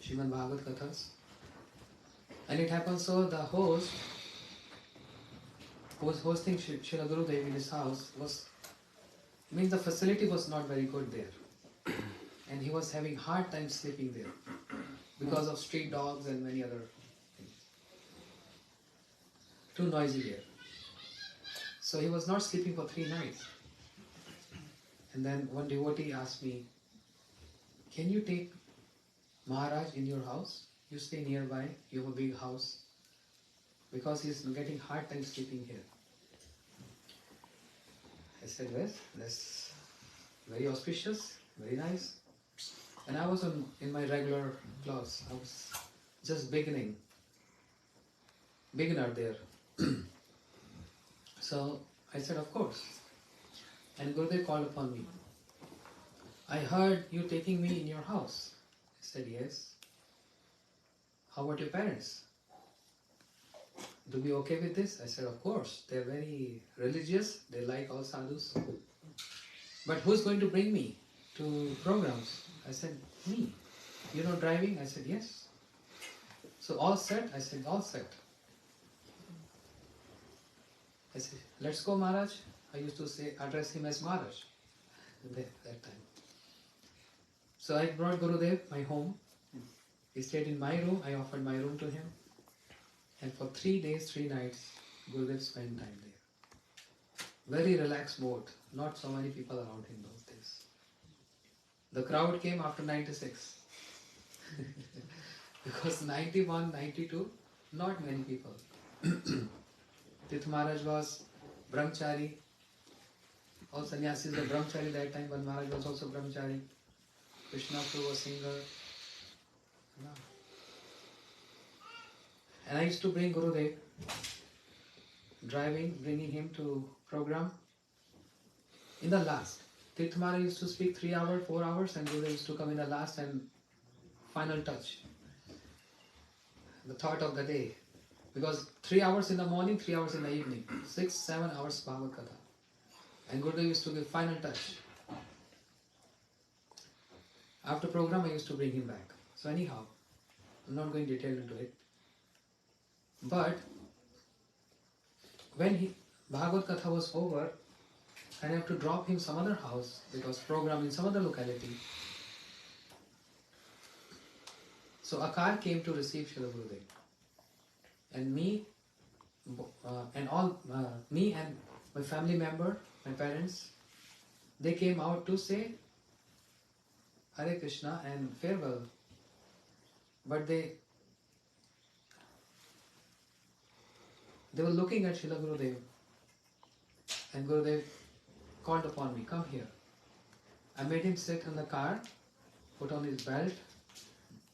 Srimad Bhagavad Kathas. And it happened so the host who was hosting Srila Gurudev in his house means the facility was not very good there. And he was having hard time sleeping there because of street dogs and many other things. Too noisy there. So he was not sleeping for 3 nights. And then one devotee asked me, can you take Maharaj in your house? You stay nearby, you have a big house. Because he's getting hard time sleeping here. I said, well, that's very auspicious, very nice. And I was in my regular clothes. I was just beginner there. So I said, of course. And Gurudev called upon me. I heard you taking me in your house. I said, yes. How about your parents? Do we okay with this? I said, of course. They're very religious. They like all sadhus. But who's going to bring me to programs? I said, me. You know driving? I said, yes. So all set? I said, all set. I said, let's go, Maharaj. I used to address him as Maharaj that time. So I brought Gurudev my home. He stayed in my room. I offered my room to him. And for 3 days, 3 nights, Gurudev spent time there. Very relaxed mode. Not so many people around him those days. The crowd came after 96. Because 91, 92, not many people. Tirth Maharaj was brahmachari. All sannyasis were brahmachari that time, but Maharaj was also brahmachari. Krishna Prabhu was singer. And I used to bring Gurudev, bringing him to program. In the last, Tirth Maharaj used to speak 3 hours, 4 hours, and Gurudev used to come in the last and final touch. The thought of the day. Because 3 hours in the morning, 3 hours in the evening. 6, 7 hours Bhagavad Katha. And Gurudev used to give final touch. After program, I used to bring him back. So anyhow, I'm not going detail into it. But when Bhagavad Katha was over, and I have to drop him some other house because program in some other locality. So a car came to receive Srila Gurudev. And me and my family member, my parents, they came out to say Hare Krishna and farewell. But they were looking at Srila Gurudev. And Gurudev called upon me, come here. I made him sit in the car, put on his belt,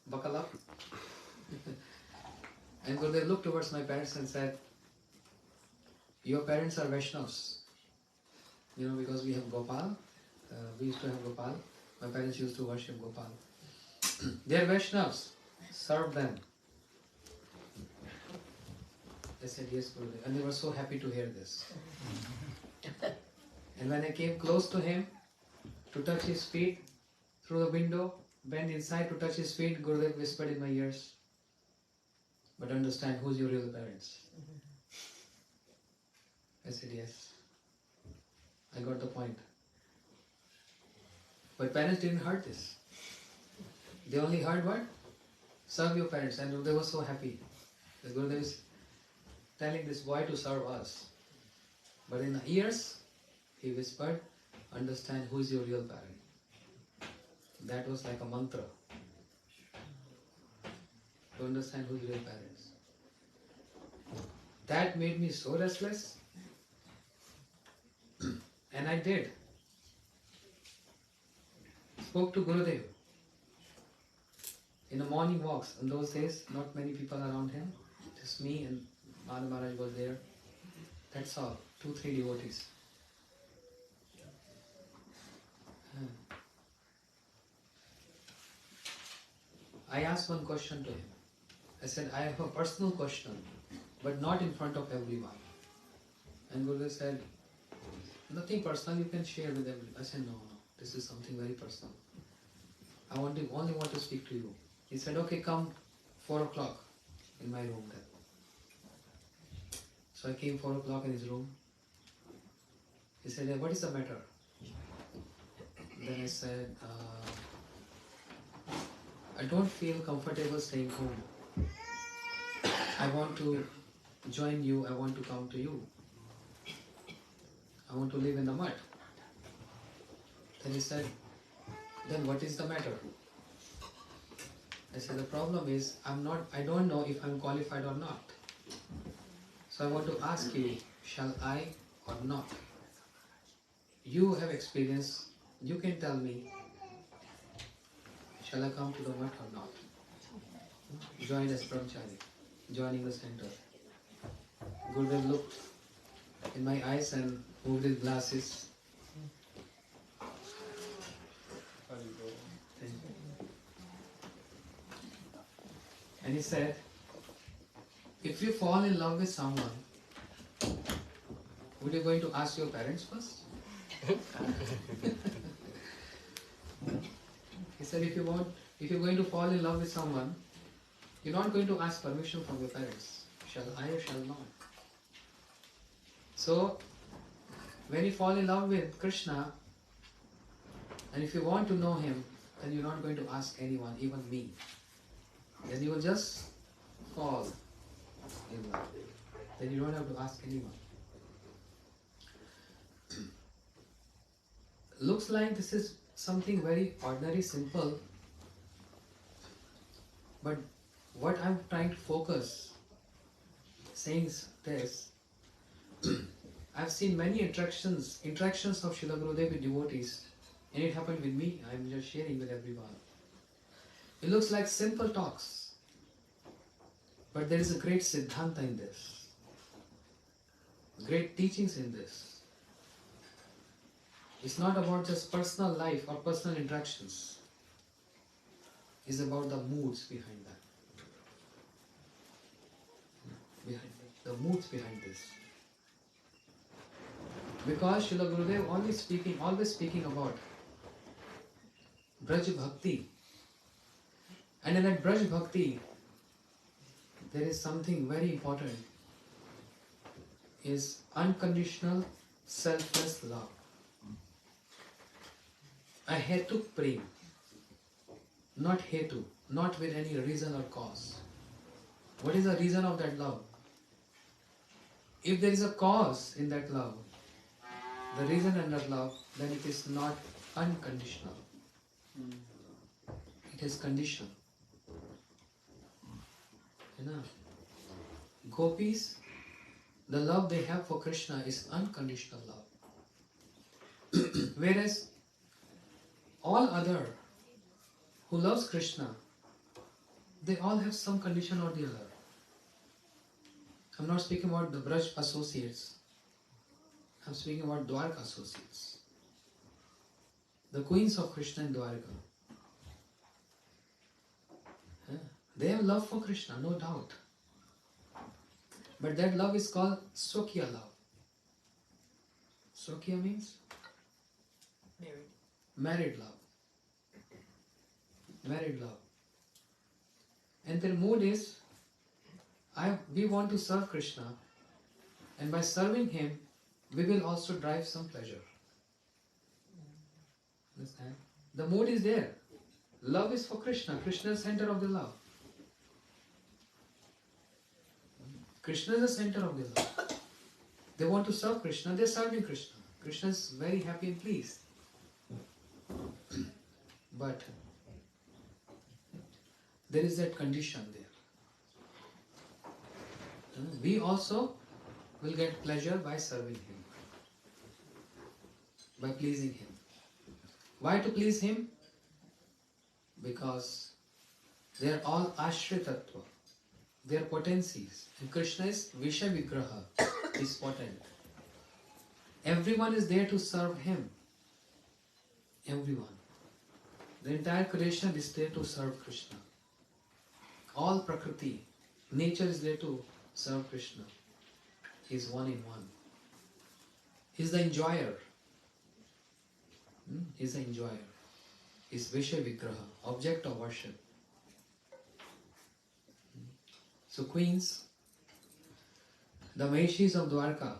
buckle up. And Gurudev looked towards my parents and said, your parents are Vaishnavas. You know, because we have Gopal. We used to have Gopal. My parents used to worship Gopal. They are Vaishnavas. Serve them. I said, yes, Gurudev. And they were so happy to hear this. And when I came close to him, to touch his feet, through the window, bent inside to touch his feet, Gurudev whispered in my ears, but understand who's your real parents. I said, yes. I got the point. But parents didn't heard this. They only heard what? Serve your parents. And they were so happy. The Gurudev is telling this boy to serve us. But in the ears, he whispered, understand who is your real parent. That was like a mantra. To understand who is real parents. That made me so restless. And I did. Spoke to Gurudev. In the morning walks, in those days, not many people around him. Just me and Madhav Maharaj was there. That's all. 2-3 devotees. I asked one question to him. I said, I have a personal question, but not in front of everyone. And Gurudev said, nothing personal, you can share with everyone. I said, no, this is something very personal. I only want to speak to you. He said, okay, come 4 o'clock in my room then. So I came 4 o'clock in his room. He said, hey, what is the matter? Then I said, I don't feel comfortable staying home. I want to join you, I want to come to you. I want to live in the mud. Then he said, then what is the matter? I said, the problem is, I don't know if I'm qualified or not. So I want to ask you, shall I or not? You have experience, you can tell me, shall I come to the mud or not? Join as brahmachari, joining the center. Gurudev looked in my eyes and moved his glasses. And he said, if you fall in love with someone, would you going to ask your parents first? He said, if you're going to fall in love with someone, you're not going to ask permission from your parents. Shall I or shall not? So, when you fall in love with Krishna, and if you want to know him, then you're not going to ask anyone, even me. Then you will just fall in love. Then you don't have to ask anyone. Looks like this is something very ordinary, simple. But what I'm trying to focus, saying this, I've seen many interactions of Srila Gurudev with devotees, and it happened with me. I'm just sharing with everyone. It looks like simple talks, but there is a great siddhanta in this, great teachings in this. It's not about just personal life or personal interactions. It's about the moods behind that. The moods behind this. Because Srila Gurudev always speaking about Braj Bhakti. And in that Braj Bhakti, there is something very important. Is unconditional, selfless love. A hetuk prem. Not hetu. Not with any reason or cause. What is the reason of that love? If there is a cause in that love, the reason in that love, then it is not unconditional. It is conditional. You know, gopis, the love they have for Krishna is unconditional love. Whereas all other who loves Krishna, they all have some condition or the other. I'm not speaking about the Braj associates. I'm speaking about Dwarka associates. The queens of Krishna in Dwarka. Yeah. They have love for Krishna, no doubt. But that love is called Swakya love. Swakya means? Married. Married love. Married love. And their mood is, we want to serve Krishna, and by serving Him, we will also drive some pleasure. Understand? The mood is there. Love is for Krishna. Krishna is the center of the love. Krishna is the center of the love. They want to serve Krishna, they are serving Krishna. Krishna is very happy and pleased. But there is that condition there. We also will get pleasure by serving Him, by pleasing Him. Why to please Him? Because they are all Ashritatva. They are potencies. And Krishna is Visha Vigraha, is potent. Everyone is there to serve Him. Everyone. The entire creation is there to serve Krishna. All Prakriti, nature is there to serve Krishna. He is one in one. He is the enjoyer. He is the enjoyer. He is Visha Vigraha, object of worship. So queens, the Maheshis of Dwarka,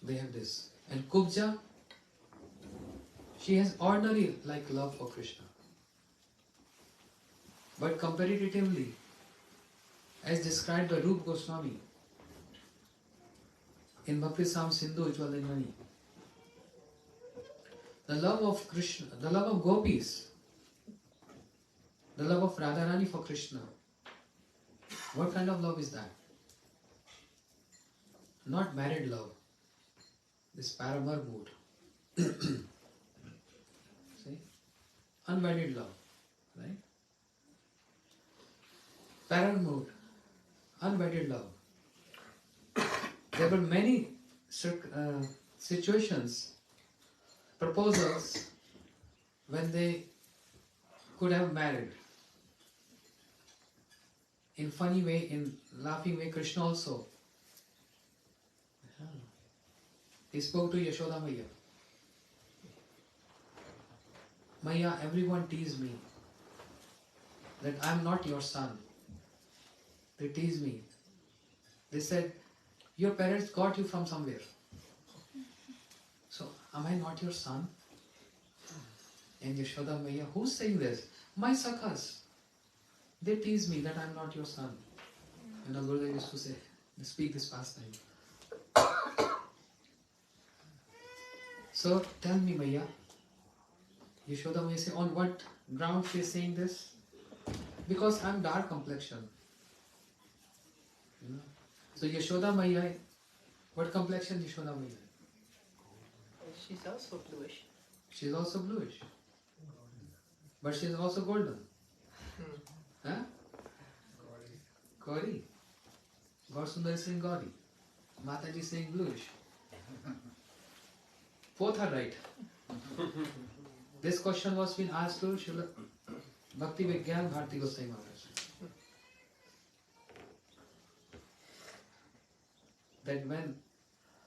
they have this. And Kubja, she has ordinary like love for Krishna. But comparatively, as described by Rup Goswami in Bhakti Sam Sindhu Ujvalinani, the love of Krishna, the love of gopis, the love of Radharani for Krishna, what kind of love is that? Not married love, this paramar mood. See? Unmarried love, right? Paramar mood, unwedded love. There were many situations, proposals, when they could have married. In funny way, in laughing way, Krishna also. He spoke to Yashoda Maya. Maya, everyone teased me that I am not your son. They teased me. They said, your parents got you from somewhere. So, am I not your son? And Yashoda Maya, who's saying this? My sakhas. They tease me that I am not your son. And our Gurudev used to say, speak this pastime. So tell me, Maya, Yashoda Maya say, on what ground she is saying this? Because I am dark complexion. You know? So Yashoda Maya, what complexion Yashoda Maya? She's also bluish. She is also bluish. But she is also golden. Huh? Gauri. Gaur Sundar is saying Gauri. Mataji is saying bluish. Both are right. This question was being asked to Srila Bhakti Vigyan Bharati Goswami Maharaj.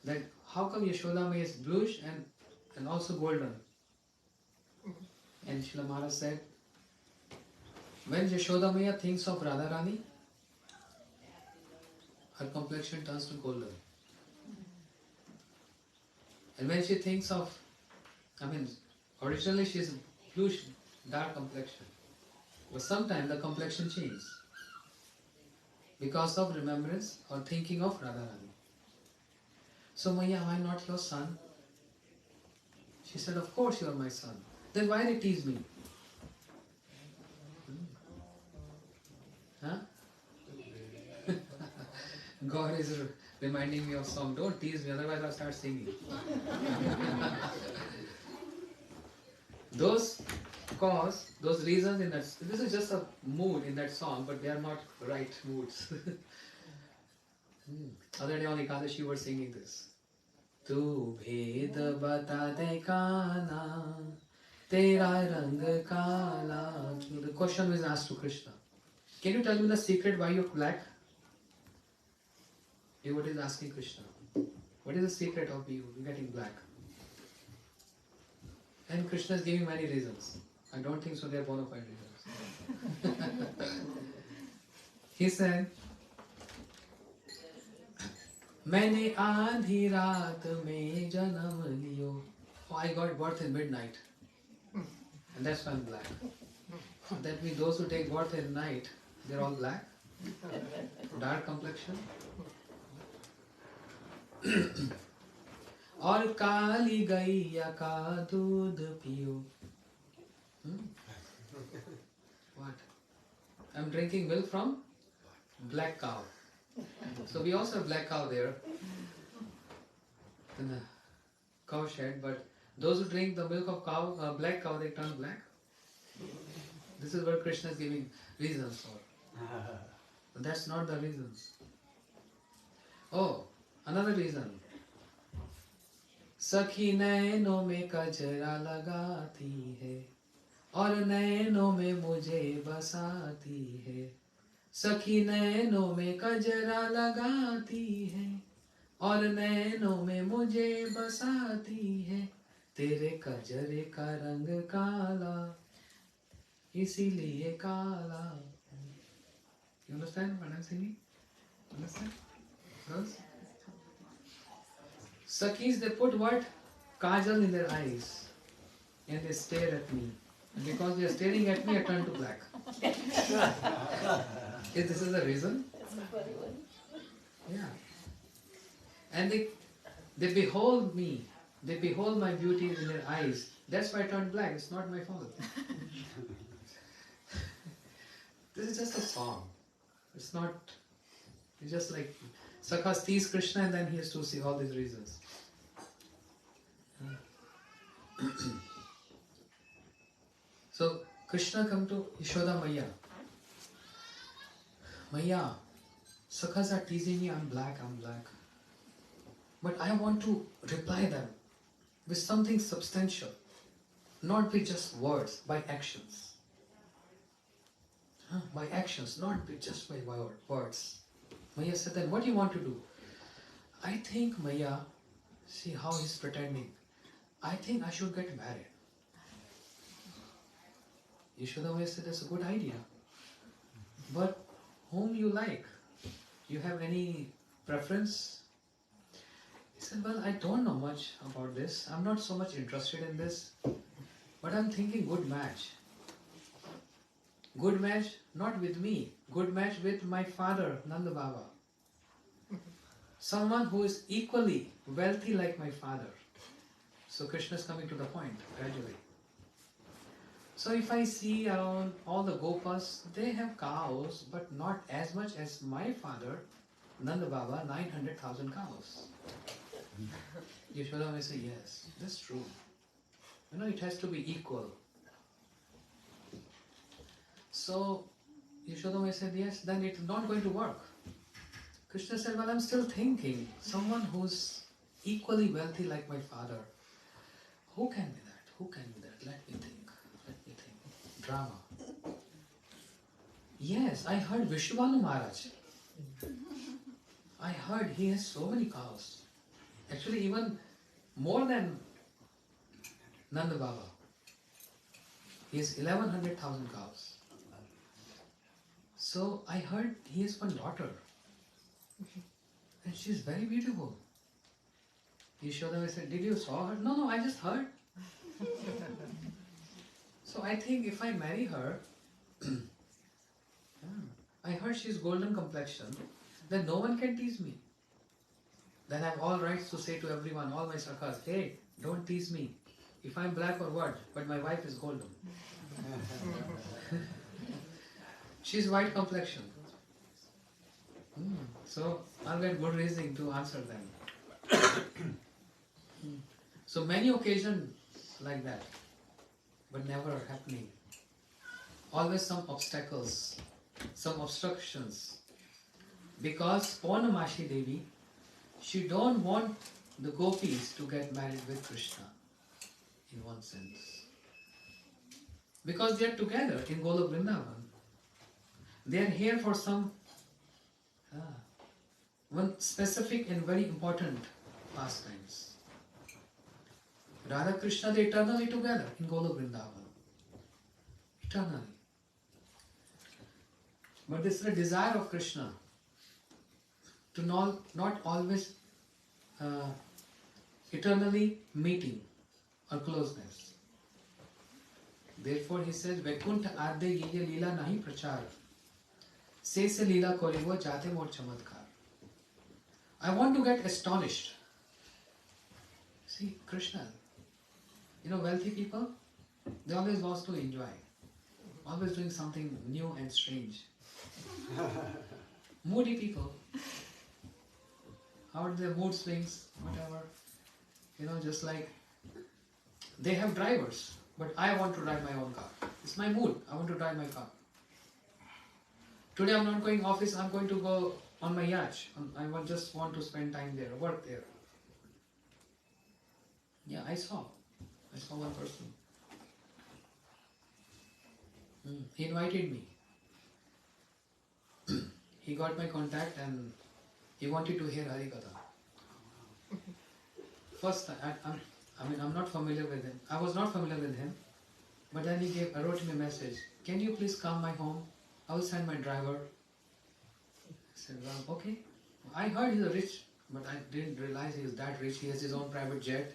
That how come Yashoda Mai is bluish and also golden? And Srila Maharaj said, when Yashoda Maya thinks of Radharani, her complexion turns to golden. And when she thinks of, originally she is bluish, dark complexion. But sometimes the complexion changes because of remembrance or thinking of Radharani. So Maya, am I not your son? She said, of course you are my son. Then why they tease me? Huh? God is reminding me of song, don't tease me, otherwise I'll start singing. course, those reasons in that, this is just a mood in that song, but they are not right moods. Other day on Ekadashi, you were singing this. Tu bhed bata de kana, tera rang kala. So the question was asked to Krishna. Can you tell me the secret why you're black? Devotee is asking Krishna. What is the secret of you getting black? And Krishna is giving many reasons. I don't think so they are bona fide reasons. He said, मैंने आधी रात में जन्म लियो. Oh, I got birth in midnight. And that's why I'm black. That means those who take birth in night, they're all black. Dark complexion. और काली गैया का दूध पियो. What? I'm drinking milk from black cow. So we also have black cow there in the cow shed, but those who drink the milk of cow, black cow, they turn black. This is what Krishna is giving reasons for. But that's not the reason. Oh, another reason. सखी नैनों में कजरा लगाती है और नैनों में मुझे बसाती है. सखी नैनों में कजरा लगाती है और नैनों में मुझे बसाती है. तेरे कजरे का रंग काला इसीलिए काला. You understand what I'm singing? Understand? Girls? Sakhis, they put what? Kajal in their eyes and they stare at me. And because they are staring at me, I turn to black. Is this is the reason? That's a funny one. Yeah. And they behold me. They behold my beauty in their eyes. That's why I turned black. It's not my fault. This is just a song. It's not. It's just like Sakha sees Krishna and then he has to see all these reasons. So Krishna come to Yashoda Maya. Maya, Sakhas are teasing me, I'm black. But I want to reply them with something substantial, not with just words, by actions. By actions, not just by words. Maya said, then what do you want to do? I think, Maya, see how he's pretending. I think I should get married. Yashoda Maya said, that's a good idea. But whom you like? You have any preference? He said, well, I don't know much about this. I'm not so much interested in this. But I'm thinking good match. Good match, not with me. Good match with my father, Nanda Baba. Someone who is equally wealthy like my father. So Krishna is coming to the point gradually. So if I see around all the gopas, they have cows, but not as much as my father, Nanda Baba, 900,000 cows. Yashoda may say, yes, that's true. You know, it has to be equal. So Yashoda may said, yes, then it's not going to work. Krishna said, well, I'm still thinking, someone who's equally wealthy like my father, who can be that? Who can be that? Let me think. Drama. Yes, I heard Vishwanu Maharaj. I heard he has so many cows. Actually, even more than Nanda Baba. He has 1100,000 cows. So I heard he has one daughter. And she's very beautiful. Yashoda said, did you saw her? No, I just heard. So I think if I marry her, I heard she's golden complexion, then no one can tease me. Then I have all rights to say to everyone, all my sakhas, hey, don't tease me. If I'm black or what, but my wife is golden. She's white complexion. So I'll get good reasoning to answer them. So many occasions like that. but never happening. Always some obstacles, some obstructions. Because Purnamashi Devi, she don't want the gopis to get married with Krishna, in one sense. Because they are together in Golok Vrindavan. They are here for some one specific and very important pastimes. Radha Krishna, they eternally together in Golok Vrindavan. Eternally. But this is a desire of Krishna to not always eternally meeting or closeness. Therefore he says, Vaikuntha adde ye lila nahi prachar. Se lila korivo jate mor chamatkar. I want to get astonished. See, Krishna, wealthy people, they always want to enjoy. Always doing something new and strange. Moody people, how are their mood swings, whatever. Just like they have drivers, but I want to drive my own car. It's my mood. I want to drive my car. Today I'm not going office, I'm going to go on my yacht. Just want to spend time there, work there. Yeah, I saw one person. He invited me. He got my contact and he wanted to hear Harikatha. First, I'm not familiar with him. I was not familiar with him. But then he wrote me a message. Can you please come my home? I will send my driver. I said, well, okay. I heard he's rich, but I didn't realize he is that rich. He has his own private jet.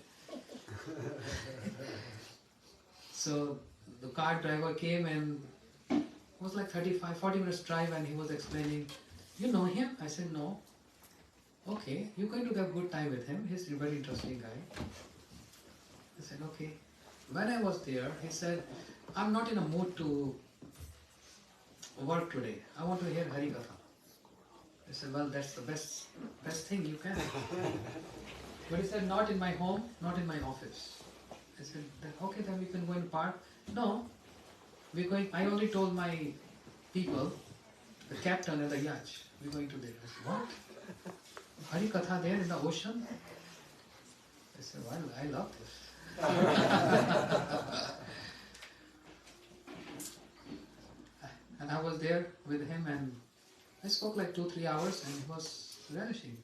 So the car driver came and it was like 40 minutes drive and he was explaining, you know him? I said, no. Okay, you're going to have a good time with him. He's a very interesting guy. I said, okay. When I was there, he said, I'm not in a mood to work today. I want to hear Harikatha. I said, well, that's the best thing you can. But he said, not in my home, not in my office. I said, okay, then we can go in park. No, I only told my people, the captain and the yacht, we're going to there. I said, what? Harikatha there in the ocean? I said, well, I love this. And I was there with him and I spoke like 2-3 hours and he was relishing.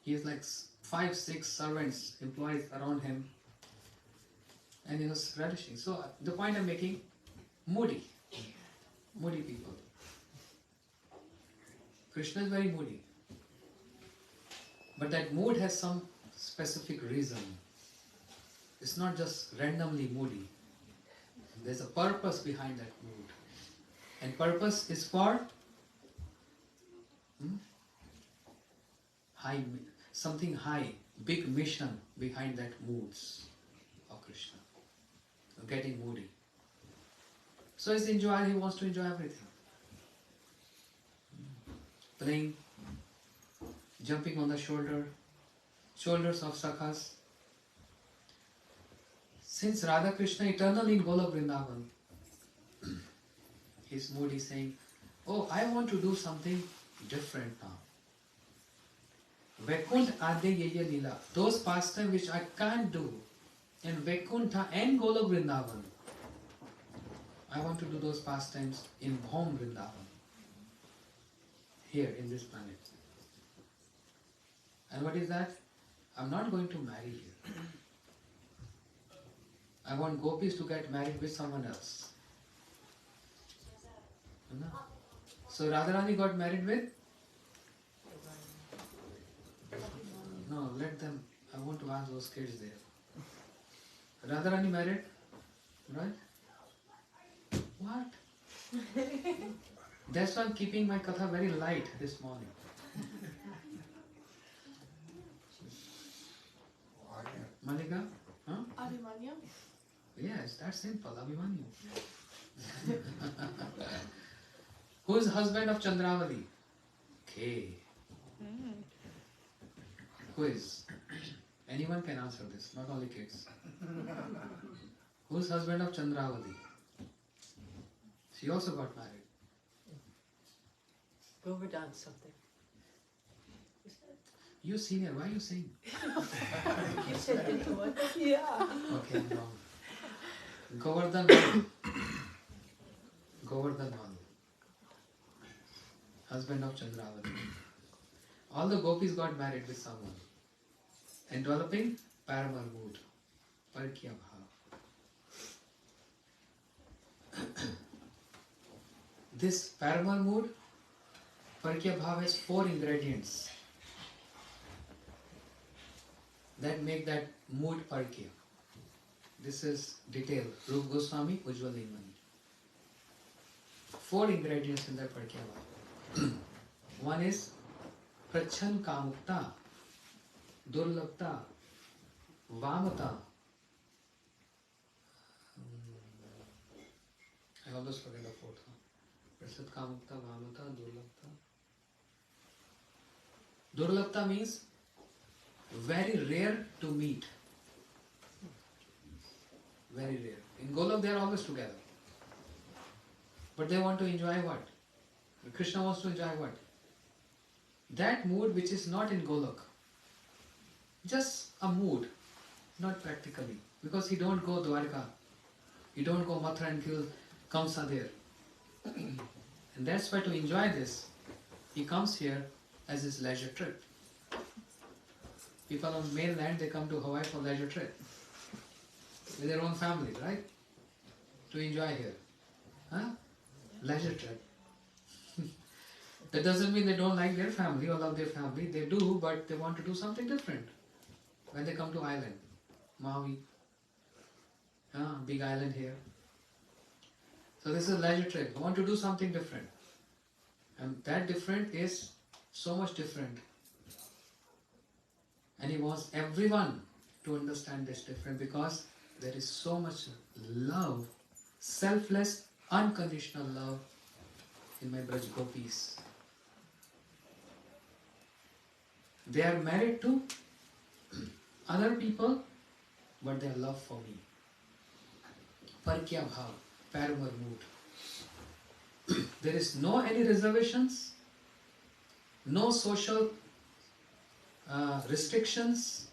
He has like 5-6 servants, employees around him and he was relishing. So the point I'm making, moody people. Krishna is very moody. But that mood has some specific reason. It's not just randomly moody. There's a purpose behind that mood. And purpose is for something high, big mission behind that moods of Krishna. Getting moody. So he's enjoying, he wants to enjoy everything. Playing, jumping on the shoulders of Sakhas. Since Radha Krishna eternally in Golok Vrindavan, his mood is saying, oh, I want to do something different now. Vaikuntha Ade Yeye Lila, those pastimes which I can't do in Vaikuntha and Golok Vrindavan, I want to do those pastimes in home Vrindavan, here in this planet. And what is that? I'm not going to marry here. I want gopis to get married with someone else. No. So Radharani got married with? No, let them. I want to ask those kids there. Radharani married? Right? What? That's why I'm keeping my katha very light this morning. Malika? Huh? Abhimanyu? Yes, that's simple. Abhimanyu. Who is husband of Chandravali? K. Who is? Anyone can answer this, not only kids. Who's husband of Chandravati? She also got married. Govardhan something. Is that? You senior, why are you saying? You said anyone? Yeah. Okay, I'm wrong. Govardhan Manu. Govardhan Manu. Husband of Chandravati. All the gopis got married with someone. And developing Paramar mood. Parikya bhav. This Paramar mood, Parikya bhav has 4 ingredients that make that mood Parikya. This is detailed. Rup Goswami, Ujjwal Nimani. 4 ingredients in that Parikya bhav. One is Prachan Kamukta, Durlabhta, Vamata. I always forget the fourth one. Prasad Kamukta, Vamata, Durlabhta. Durlabhta means very rare to meet. Very rare. In Golok they are always together. But they want to enjoy what? Krishna wants to enjoy what? That mood which is not in Golok. Just a mood, not practically. Because he don't go Dwarka. He don't go Mathura and kill Kamsa there. And that's why to enjoy this, he comes here as his leisure trip. People on mainland, they come to Hawaii for leisure trip. With their own families, right? To enjoy here. Huh? Leisure trip. That doesn't mean they don't like their family or love their family. They do, but they want to do something different. When they come to island, Maui, big island here. So this is a leisure trip. I want to do something different. And that different is so much different. And he wants everyone to understand this different because there is so much love, selfless, unconditional love in my Braj Gopis. They are married to other people, but their love for me. Parikya bhav, Paramar mood. There is no any reservations, no social restrictions.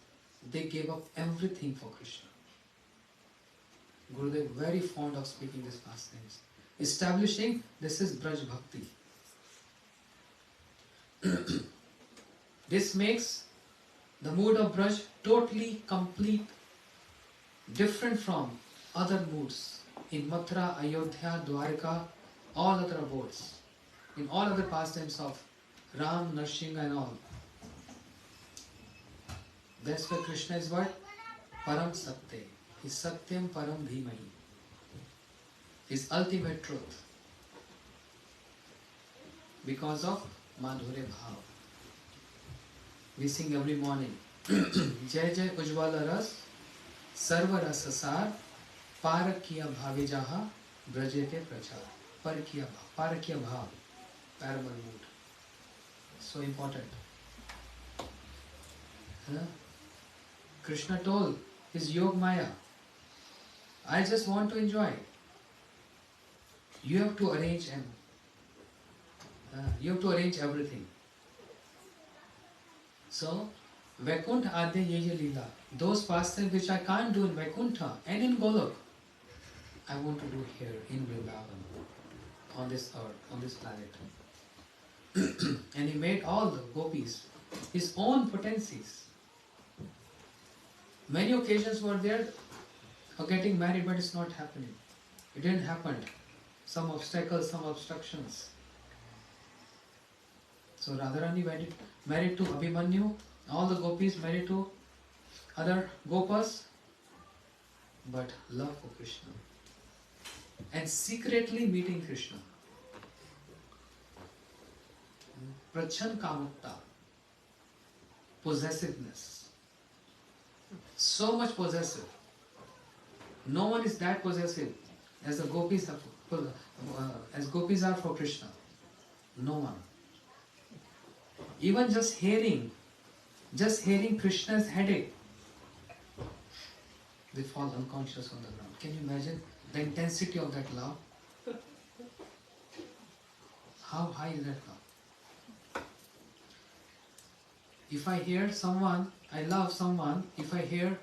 They gave up everything for Krishna. Gurudev very fond of speaking these pastimes. Establishing this is Braj Bhakti. This makes the mood of Braj totally complete, different from other moods in Mathura, Ayodhya, Dwarka, all other abodes, in all other pastimes of Ram, Narsingha and all. That's why Krishna is what? Param Satya. He's Satyam Param Dhimahi. His ultimate truth. Because of Madhurya Bhav. We sing every morning. Jai Jai Ujjwala Ras, Sarva Rasa Sar, Parakya Bhavijaha, Brajete Prachar. Parakya Bhav, Paramar mood. So important. Krishna told his Yog Maya, I just want to enjoy. You have to arrange him. You have to arrange everything. So, Vaikuntha Adya Yeya Leela, those pastimes which I can't do in Vaikuntha and in Golok, I want to do here in Vrindavan, on this earth, on this planet. And he made all the gopis his own potencies. Many occasions were there of getting married, but it's not happening. It didn't happen. Some obstacles, some obstructions. So Radharani married to Abhimanyu, all the gopis married to other gopas, but love for Krishna. And secretly meeting Krishna. Prachan Kamukta. Possessiveness. So much possessive. No one is that possessive as the gopis are for Krishna. No one. Even just hearing Krishna's headache, they fall unconscious on the ground. Can you imagine the intensity of that love? How high is that love? If I hear someone, I love someone, if I hear,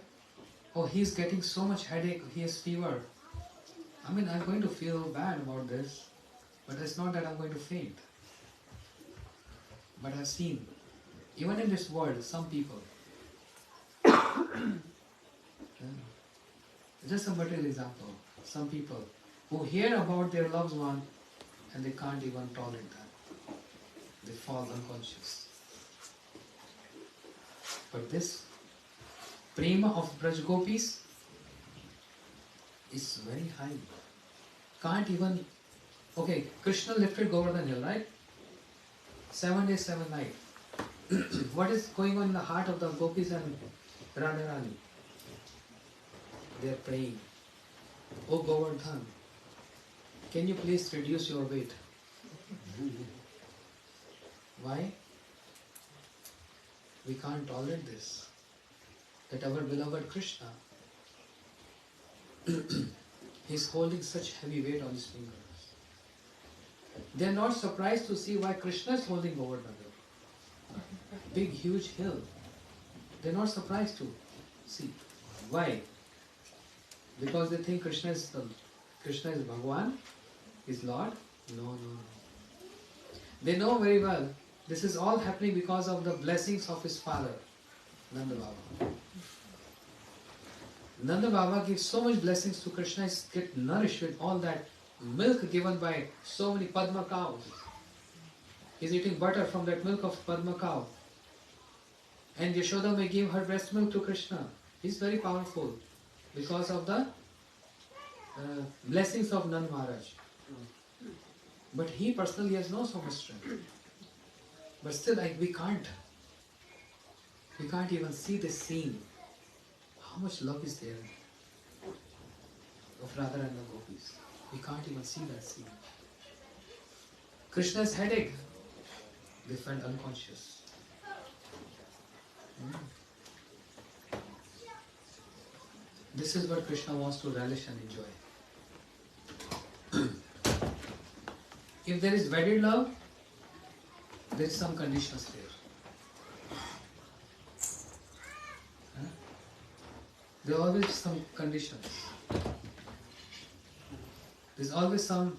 oh, he's getting so much headache, he has fever, I mean, I'm going to feel bad about this, but it's not that I'm going to faint. But I've seen, even in this world, some people, just a material example, some people who hear about their loved one and they can't even tolerate that. They fall unconscious. But this prema of Braj Gopis is very high. Can't even... Okay, Krishna lifted Govardhan Hill, right? 7 days, 7 nights. What is going on in the heart of the Gopis and Radharani? They are praying, oh Govardhan, can you please reduce your weight? Why? We can't tolerate this. That our beloved Krishna is holding such heavy weight on his fingers. They are not surprised to see why Krishna is holding Govardhan Hill. Big, huge hill. They are not surprised to see. Why? Because they think Krishna is Bhagwan, is Lord. No. They know very well this is all happening because of the blessings of his father, Nanda Baba. Nanda Baba gives so much blessings to Krishna, he gets nourished with all that milk given by so many Padma cows. He's eating butter from that milk of Padma cow. And Yashoda may give her breast milk to Krishna. He's very powerful because of the blessings of Nand Maharaj. But he personally has no so much strength. But still, we can't even see this scene. How much love is there of Radha and the Gopis? We can't even see that scene. Krishna's headache, they felt unconscious. This is what Krishna wants to relish and enjoy. If there is wedded love, there is some conditions there. There are always some conditions. There's always some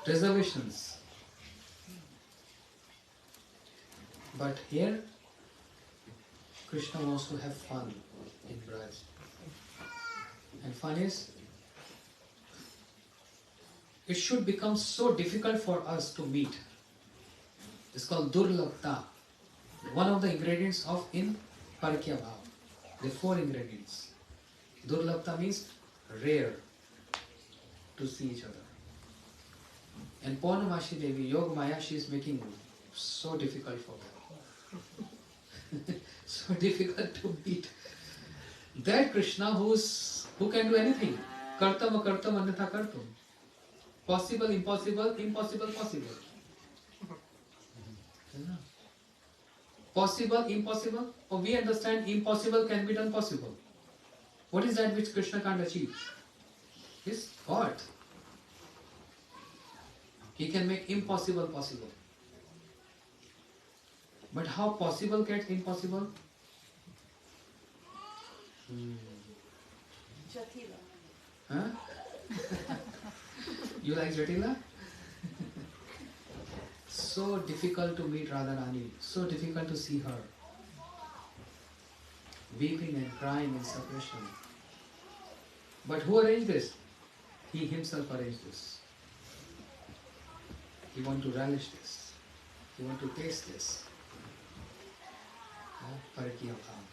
reservations. But here, Krishna wants to have fun in Braj. And fun is, it should become so difficult for us to meet. It's called Durlabhta. One of the ingredients of in Parakya Bhav. There are 4 ingredients. Durlabhta means rare to see each other. And Purnamashi Devi, Yoga Maya, she is making so difficult for them. So difficult to meet. That Krishna who can do anything. Kartam akartam anyatha kartum. Possible, impossible, impossible, possible. Possible, impossible. Or we understand impossible can be done possible. What is that which Krishna can't achieve? His God. He can make impossible possible. But how possible gets impossible? Jatila. Huh? You like Jatila? So difficult to meet Radharani, so difficult to see her. Weeping and crying in separation. But who arranged this? He himself arranged this. He wants to relish this. He wants to taste this. Parakya Bhav.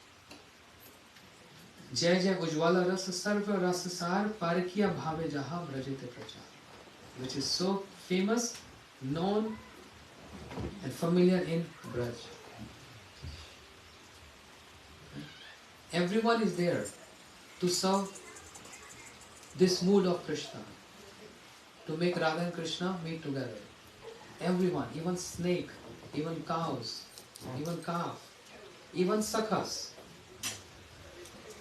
Jai Jai Ujjwala Ras Sarva Ras Sar Parakya Bhave Jaha Brajite Prachar, which is so famous, known and familiar in Braj. Everyone is there to serve this mood of Krishna, to make Radha and Krishna meet together. Everyone, even snake, even cows, even calf, even sakhas,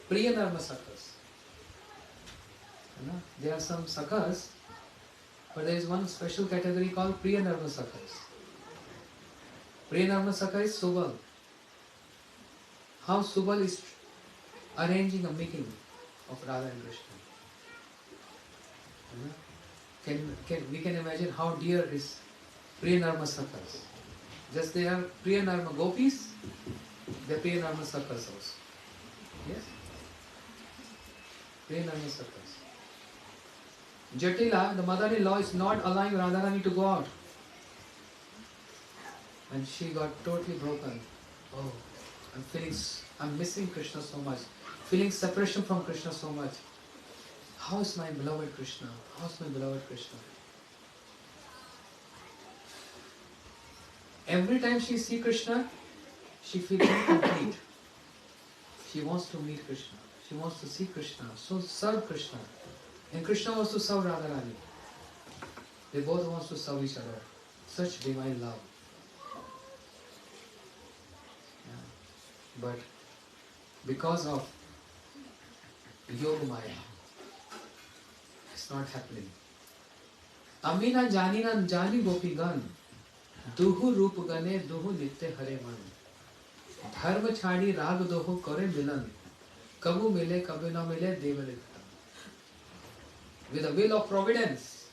Priya Dharma sakhas, You know? There are some sakhas, but there is one special category called Priya Narma Sakhas. Priya Narma Sakha is Subal. How Subal is arranging a meeting of Radha and Krishna. You know? We can imagine how dear is Priya Narma Sakhas. Just they are Priya Narma Gopis, they are Priya Narma Sakhas also. Yes? Priya Narma Sakhas. Jatila, the mother-in-law, is not allowing Radharani to go out. And she got totally broken. Oh, I'm missing Krishna so much. Feeling separation from Krishna so much. How is my beloved Krishna? How is my beloved Krishna? Every time she sees Krishna, she feels incomplete. She wants to meet Krishna. She wants to see Krishna. So serve Krishna. And Krishna wants to serve Radharani. They both want to serve each other. Such divine love. Yeah. But because of Yoga Maya, it's not happening. Amina jani gopi gan. दुहु रूप गने दुहु नित्य हरे मन धर्म छाड़ी राग दोहु करे मिलन कबू मिले कभी न मिले देव लिखता. With the will of providence,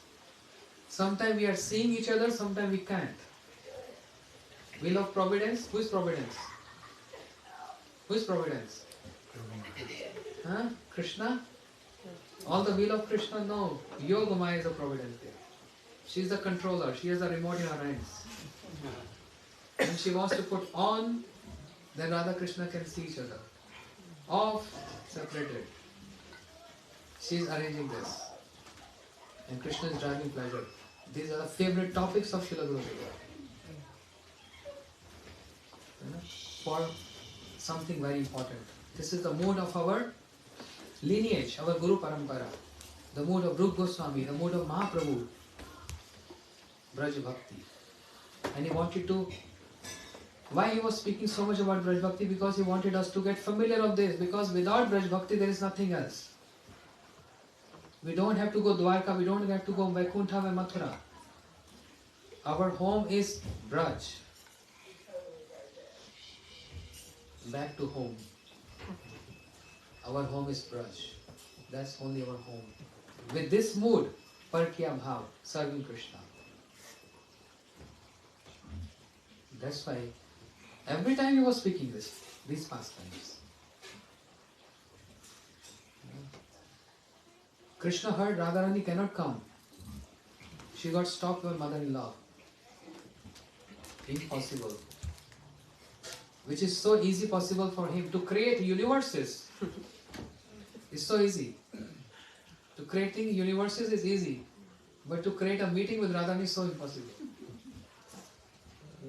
sometimes we are seeing each other, sometimes we can't. Will of providence. Who is providence? Who is providence? Huh? Krishna? All the will of Krishna? No. Yoga Maya is a providence there. She is the controller. She has a remote in her hands. When she wants to put on, then Radha Krishna can see each other. Off, separated. She is arranging this. And Krishna is driving pleasure. These are the favorite topics of Srila Gurudeva. For something very important. This is the mood of our lineage, our Guru Parampara. The mood of Rupa Goswami, the mood of Mahaprabhu. Braj Bhakti. And he wanted to... Why he was speaking so much about Braj Bhakti? Because he wanted us to get familiar of this. Because without Braj Bhakti there is nothing else. We don't have to go Dwarka, we don't have to go Vaikuntha and Mathura. Our home is Braj. Back to home. Our home is Braj. That's only our home. With this mood, Parkya Bhav, serving Krishna. That's why every time he was speaking these pastimes. Krishna heard Radharani cannot come. She got stopped by mother-in-law. Impossible. Which is so easy possible for him to create universes. It's so easy. To creating universes is easy. But to create a meeting with Radharani is so impossible.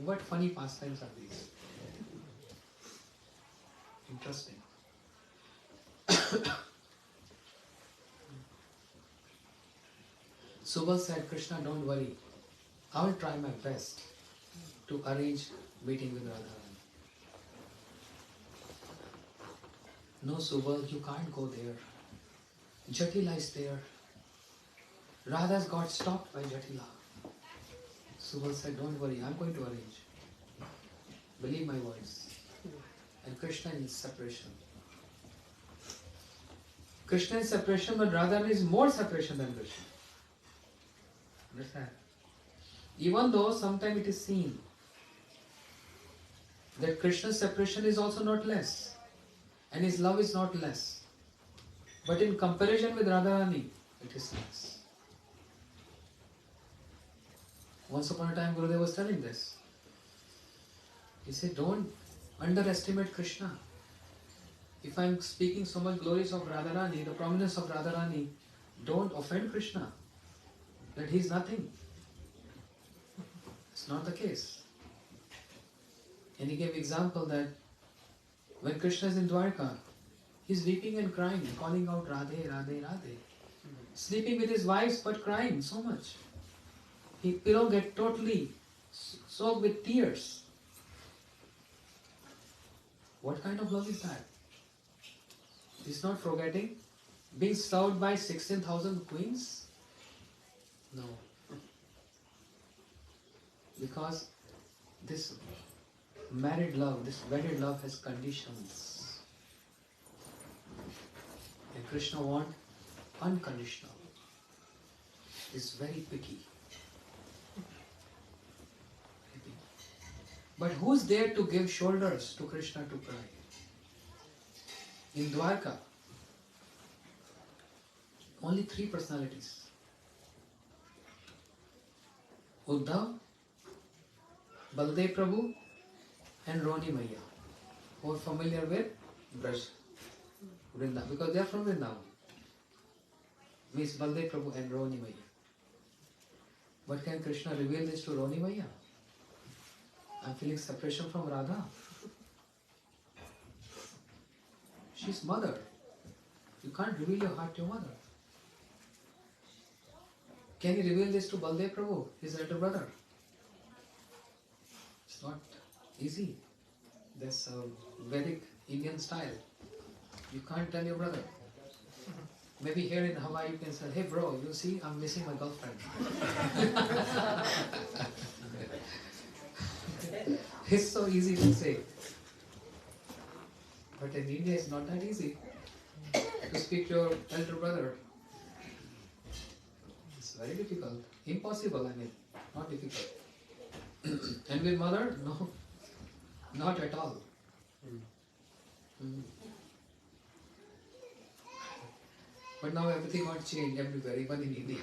What funny pastimes are these? Interesting. Subal said, Krishna, don't worry. I will try my best to arrange meeting with Radharani. No, Subal, you can't go there. Jatila is there. Radha's got stopped by Jatila. Subal said, don't worry, I'm going to arrange. Believe my words. And Krishna is separation. Krishna is separation, but Radharani is more separation than Krishna. Understand? Even though sometimes it is seen that Krishna's separation is also not less. And his love is not less. But in comparison with Radharani, it is less. Once upon a time, Gurudev was telling this. He said, don't underestimate Krishna. If I am speaking so much glories of Radharani, the prominence of Radharani, don't offend Krishna. That he is nothing. It's not the case. And he gave example that when Krishna is in Dwarka, he is weeping and crying, calling out Radhe, Radhe, Radhe. Sleeping with his wives but crying so much. He pillow get totally soaked with tears. What kind of love is that? He's not forgetting. being served by 16,000 queens? No. Because this married love, this wedded love has conditions. And Krishna wants unconditional. Is very picky. But who's there to give shoulders to Krishna to cry? In Dwarka, only 3 personalities. Uddhav, Baldev Prabhu and Roni Maiya, who are familiar with Braj, Vrindavan, because they are from Vrindavan. Means Baldev Prabhu and Roni Maiya. But can Krishna reveal this to Roni Maiya? I'm feeling separation from Radha. She's mother. You can't reveal your heart to your mother. Can you reveal this to Baldev Prabhu, his elder brother? It's not easy. That's a Vedic Indian style. You can't tell your brother. Maybe here in Hawaii you can say, hey bro, you see, I'm missing my girlfriend. It's so easy to say. But in India it's not that easy to speak to your elder brother. It's very difficult. Impossible, I mean. Not difficult. And with mother? No. Not at all. But now everything got changed everywhere, even in India.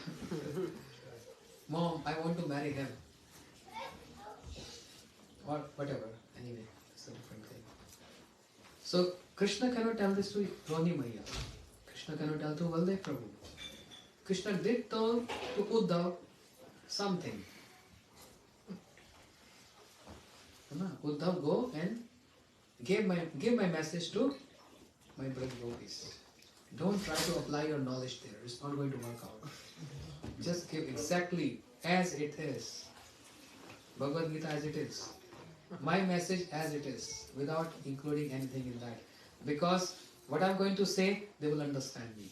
Mom, I want to marry him. Or whatever. Anyway, it's a different thing. So Krishna cannot tell this to Roni Maiya. Krishna cannot tell to Baldev Prabhu. Krishna did tell to Uddhav something. Uddhav, go and give my message to my brother gopis. Don't try to apply your knowledge there. It's not going to work out. Just give exactly as it is. Bhagavad Gita as it is. My message as it is, without including anything in that. Because what I'm going to say, they will understand me.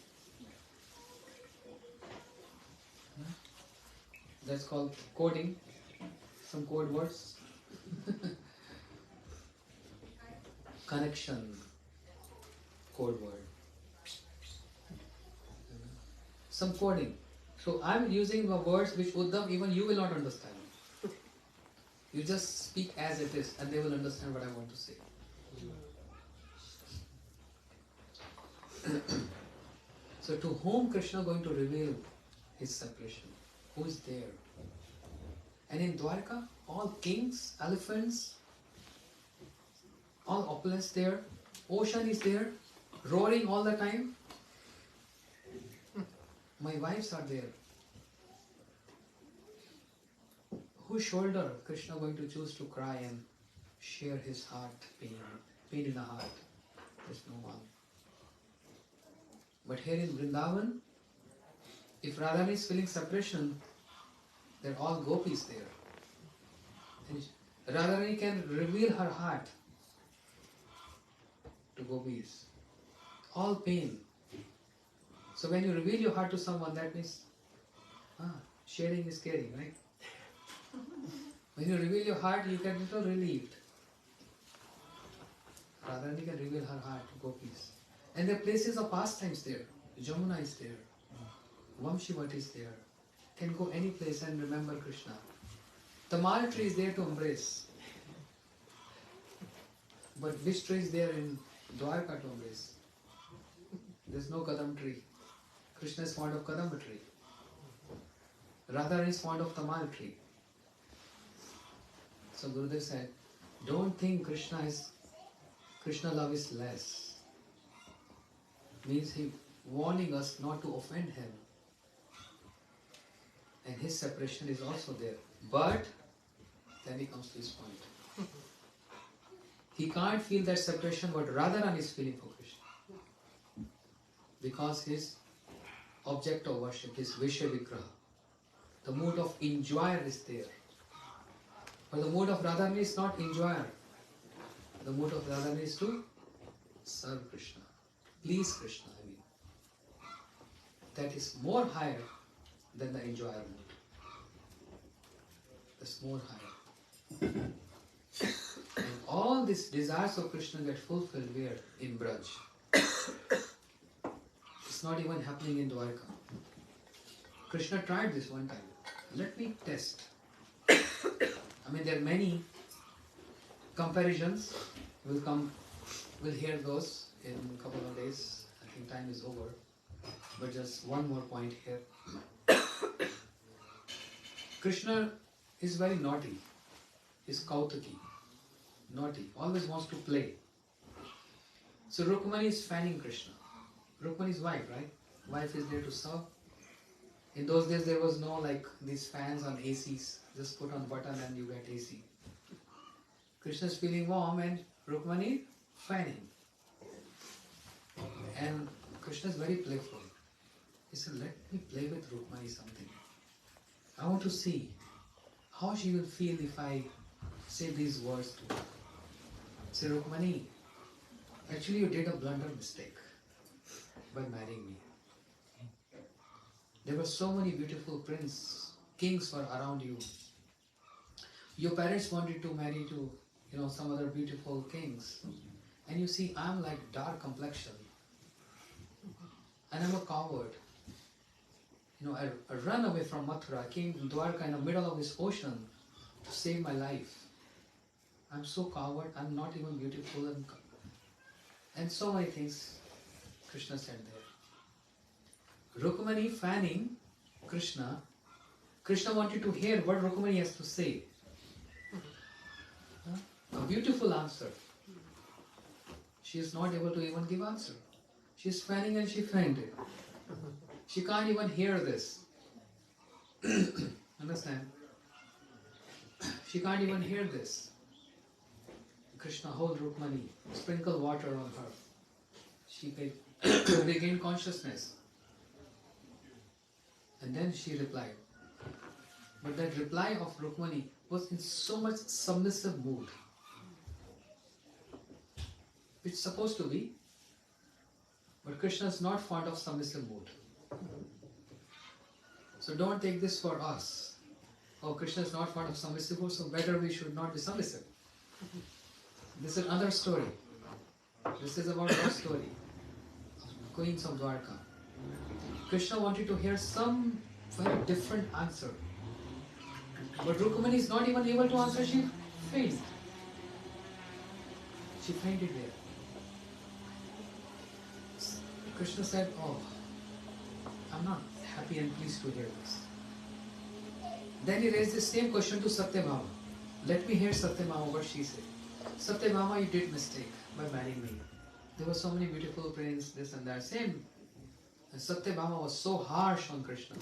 That's called coding. Some code words. Connection. Code word. Some coding. So I'm using the words which Uddhav, even you will not understand. You just speak as it is and they will understand what I want to say. So to whom Krishna going to reveal his separation? Who is there? And in Dwarka, all kings, elephants, all opulence there, ocean is there, roaring all the time. My wives are there. Whose shoulder Krishna going to choose to cry and share his heart pain in the heart? There's no one. But here in Vrindavan, if Radharani is feeling separation, there are all gopis there. And Radharani can reveal her heart to gopis. All pain. So when you reveal your heart to someone, that means sharing is caring, right? When you reveal your heart, you can feel relieved. Radharani can reveal her heart to gopis. And there are places of pastimes there. Jamuna is there. Vamshivat is there. Can go any place and remember Krishna. Tamal tree is there to embrace. But which tree is there in Dwarka to embrace? There's no Kadam tree. Krishna is fond of Kadamba tree. Radharani is fond of Tamal tree. So Gurudev said, don't think Krishna love is less. Means he warning us not to offend him. And his separation is also there. But then he comes to his point. He can't feel that separation what Radharani is feeling for Krishna. Because his object of worship is Vishya Vigraha. The mood of enjoyer is there. But the mood of Radharani is not enjoyer. The mood of Radharani is to serve Krishna. Please Krishna, I mean. that is more higher than the enjoyer mood. It's more higher. And all these desires of Krishna get fulfilled where? In Braj. It's not even happening in Dwarka. Krishna tried this one time. Let me test. I mean, there are many comparisons. We'll hear those in a couple of days. I think time is over. But just one more point here. Krishna is very naughty. He's Kautaki. Naughty. Always wants to play. So Rukmani is fanning Krishna. Rukmani's wife, right? Wife is there to serve. In those days there was no like these fans on ACs. Just put on button and you get AC. Krishna is feeling warm and Rukmani fanning. And Krishna is very playful. He said, let me play with Rukmani something. I want to see how she will feel if I say these words to her. Say, Rukmani, actually you did a blunder mistake by marrying me. There were so many beautiful kings were around you. Your parents wanted to marry to, some other beautiful kings. And you see, I'm like dark complexion. And I'm a coward. I ran away from Mathura. I came to Dwarka in the middle of this ocean to save my life. I'm so coward. I'm not even beautiful. And so many things Krishna said there. Rukmani fanning Krishna. Krishna wanted to hear what Rukmani has to say. A beautiful answer. She is not able to even give answer. She is fanning and she fainted. She can't even hear this. Understand? She can't even hear this. Krishna hold Rukmani, sprinkle water on her. She regained consciousness. And then she replied. But that reply of Rukmani was in so much submissive mood. It's supposed to be. But Krishna is not fond of submissive mood. So don't take this for us. Oh, Krishna is not fond of submissive mood, so better we should not be submissive. This is another story. This is about our story. Queens of Dwarka. Krishna wanted to hear some very different answer. But Rukmani is not even able to answer. She fainted. She fainted there. Krishna said, oh, I'm not happy and pleased to hear this. Then he raised the same question to Satyabhama. Let me hear Satyabhama what she said. Satyabhama, you did mistake by marrying me. There were so many beautiful princes, this and that. Same. And Satyabhama was so harsh on Krishna.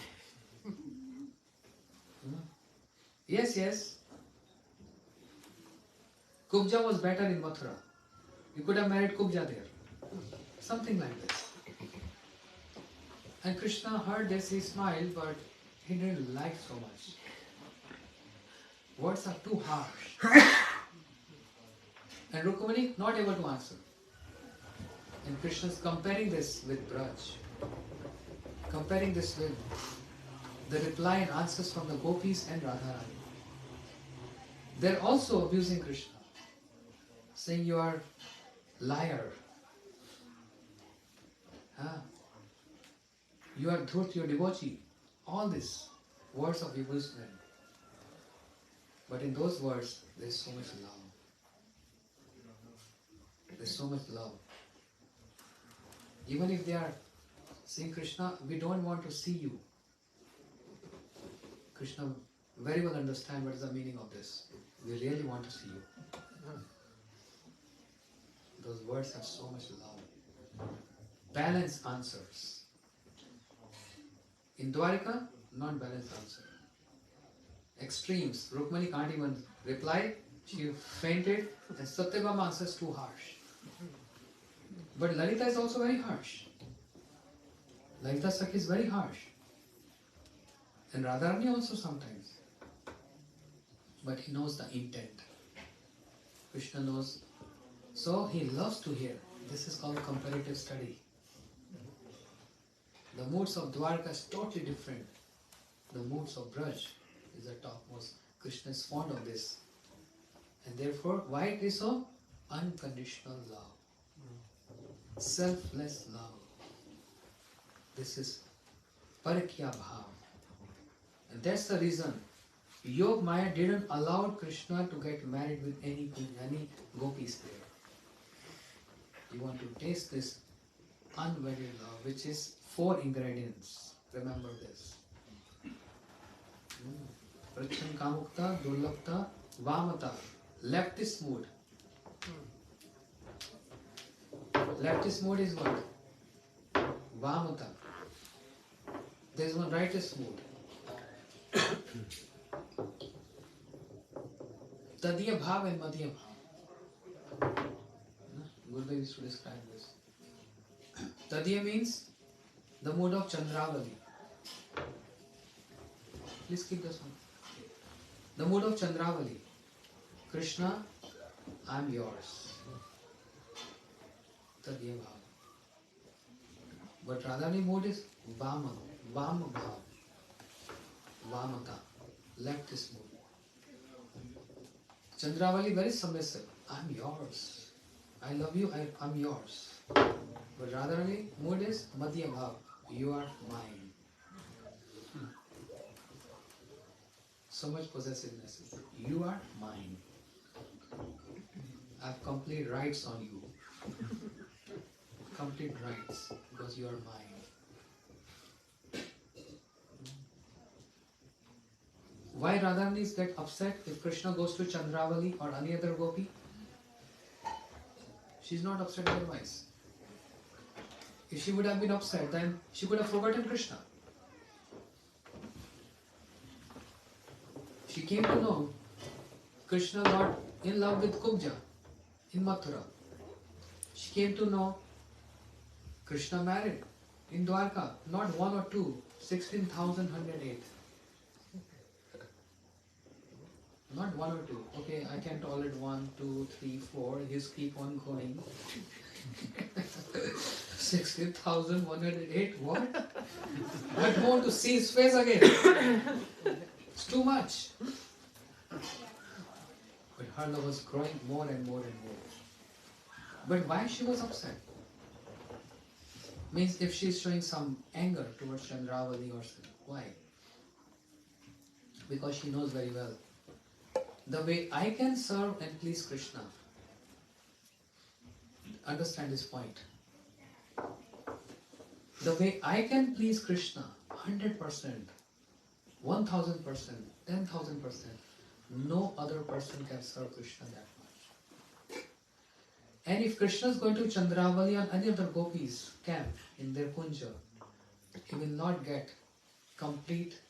Yes. Kubja was better in Mathura. You could have married Kubja there. Something like this. And Krishna heard this, he smiled, but he didn't like so much. Words are too harsh. And Rukmani not able to answer. And Krishna is comparing this with Braj. Comparing this with the reply and answers from the gopis and Radharani. They're also abusing Krishna. Saying you are liar. You are dhurt, you are debauchee. All these words of bewilderment. But in those words, there is so much love. There's so much love. Even if they are saying, Krishna, we don't want to see you. Krishna very well understand what is the meaning of this. We really want to see you. Those words have so much love. Balanced answers. In Dwarika, not balanced answer. Extremes. Rukmani can't even reply. She fainted and Satyabhama answers too harsh. But Lalita is also very harsh. Lalita Sakhi is very harsh. And Radharani also sometimes. But he knows the intent. Krishna knows. So he loves to hear. This is called comparative study. The moods of Dwarka is totally different. The moods of Braj is the topmost. Krishna is fond of this. And therefore, why it is so? Unconditional love. Selfless love. This is Parakya Bhav. And that's the reason Yog Maya didn't allow Krishna to get married with any gopis there. You want to taste this unwedded love, which is 4 ingredients. Remember this. Prachan Kamukta, Dullabta, Vamata. Leftist mood. Leftist mood is what? Vamata. There is one rightist mood. Tadiya Bhav and Madhya Bhav. Good way is to describe this. Tadiya means the mood of Chandravali. Please keep this one. The mood of Chandravali. Krishna, I am yours. Tadiya Bhav. But Radhani mood is Vama Bhav. Vamata. Leftist mood. Chandravali very submissive. I am yours. I love you, I am yours. But Radharani mood is Madhya Bhav. You are mine. So much possessiveness. You are mine. I have complete rights on you. Complete rights because you are mine. Why Radharani get upset if Krishna goes to Chandravali or any other gopi? She's not upset otherwise. If she would have been upset, then she could have forgotten Krishna. She came to know Krishna got in love with Kubja in Mathura. She came to know Krishna married in Dwarka, not 1 or 2, 16,108. Not 1 or 2. Okay, I can tolerate 1, 2, 3, 4. Just keep on going. 16,108. What? I don't want to see his face again. It's too much. But her love was growing more and more and more. But why she was upset? Means if she is showing some anger towards Chandravali or something. Why? Because she knows very well. The way I can serve and please Krishna. Understand this point. The way I can please Krishna 100%, 1000%, 10,000%, no other person can serve Krishna that much. And if Krishna is going to Chandravali or any other gopis camp in their kunja, he will not get complete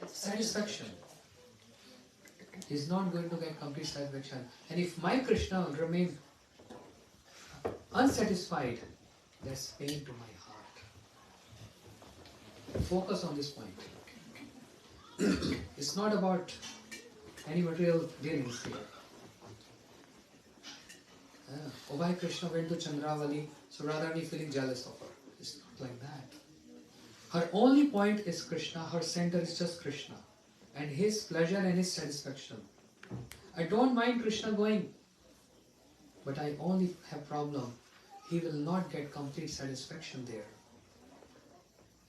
satisfaction. He is not going to get complete satisfaction. And if my Krishna will remain unsatisfied, that's pain to my heart. Focus on this point. It's not about any material dealings here. Why Krishna went to Chandravali, so Radharani feeling jealous of her. It's not like that. Her only point is Krishna, her center is just Krishna. And his pleasure and his satisfaction. I don't mind Krishna going, but I only have problem. He will not get complete satisfaction there.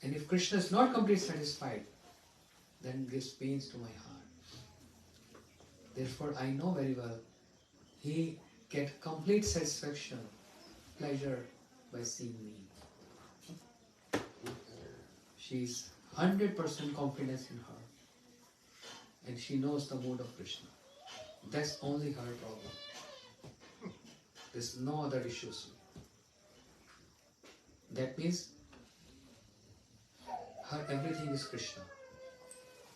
And if Krishna is not completely satisfied, then it gives pains to my heart. Therefore, I know very well, he get complete satisfaction, pleasure by seeing me. She is 100% confidence in her. And she knows the mood of Krishna. That's only her problem. There's no other issues. That means her everything is Krishna.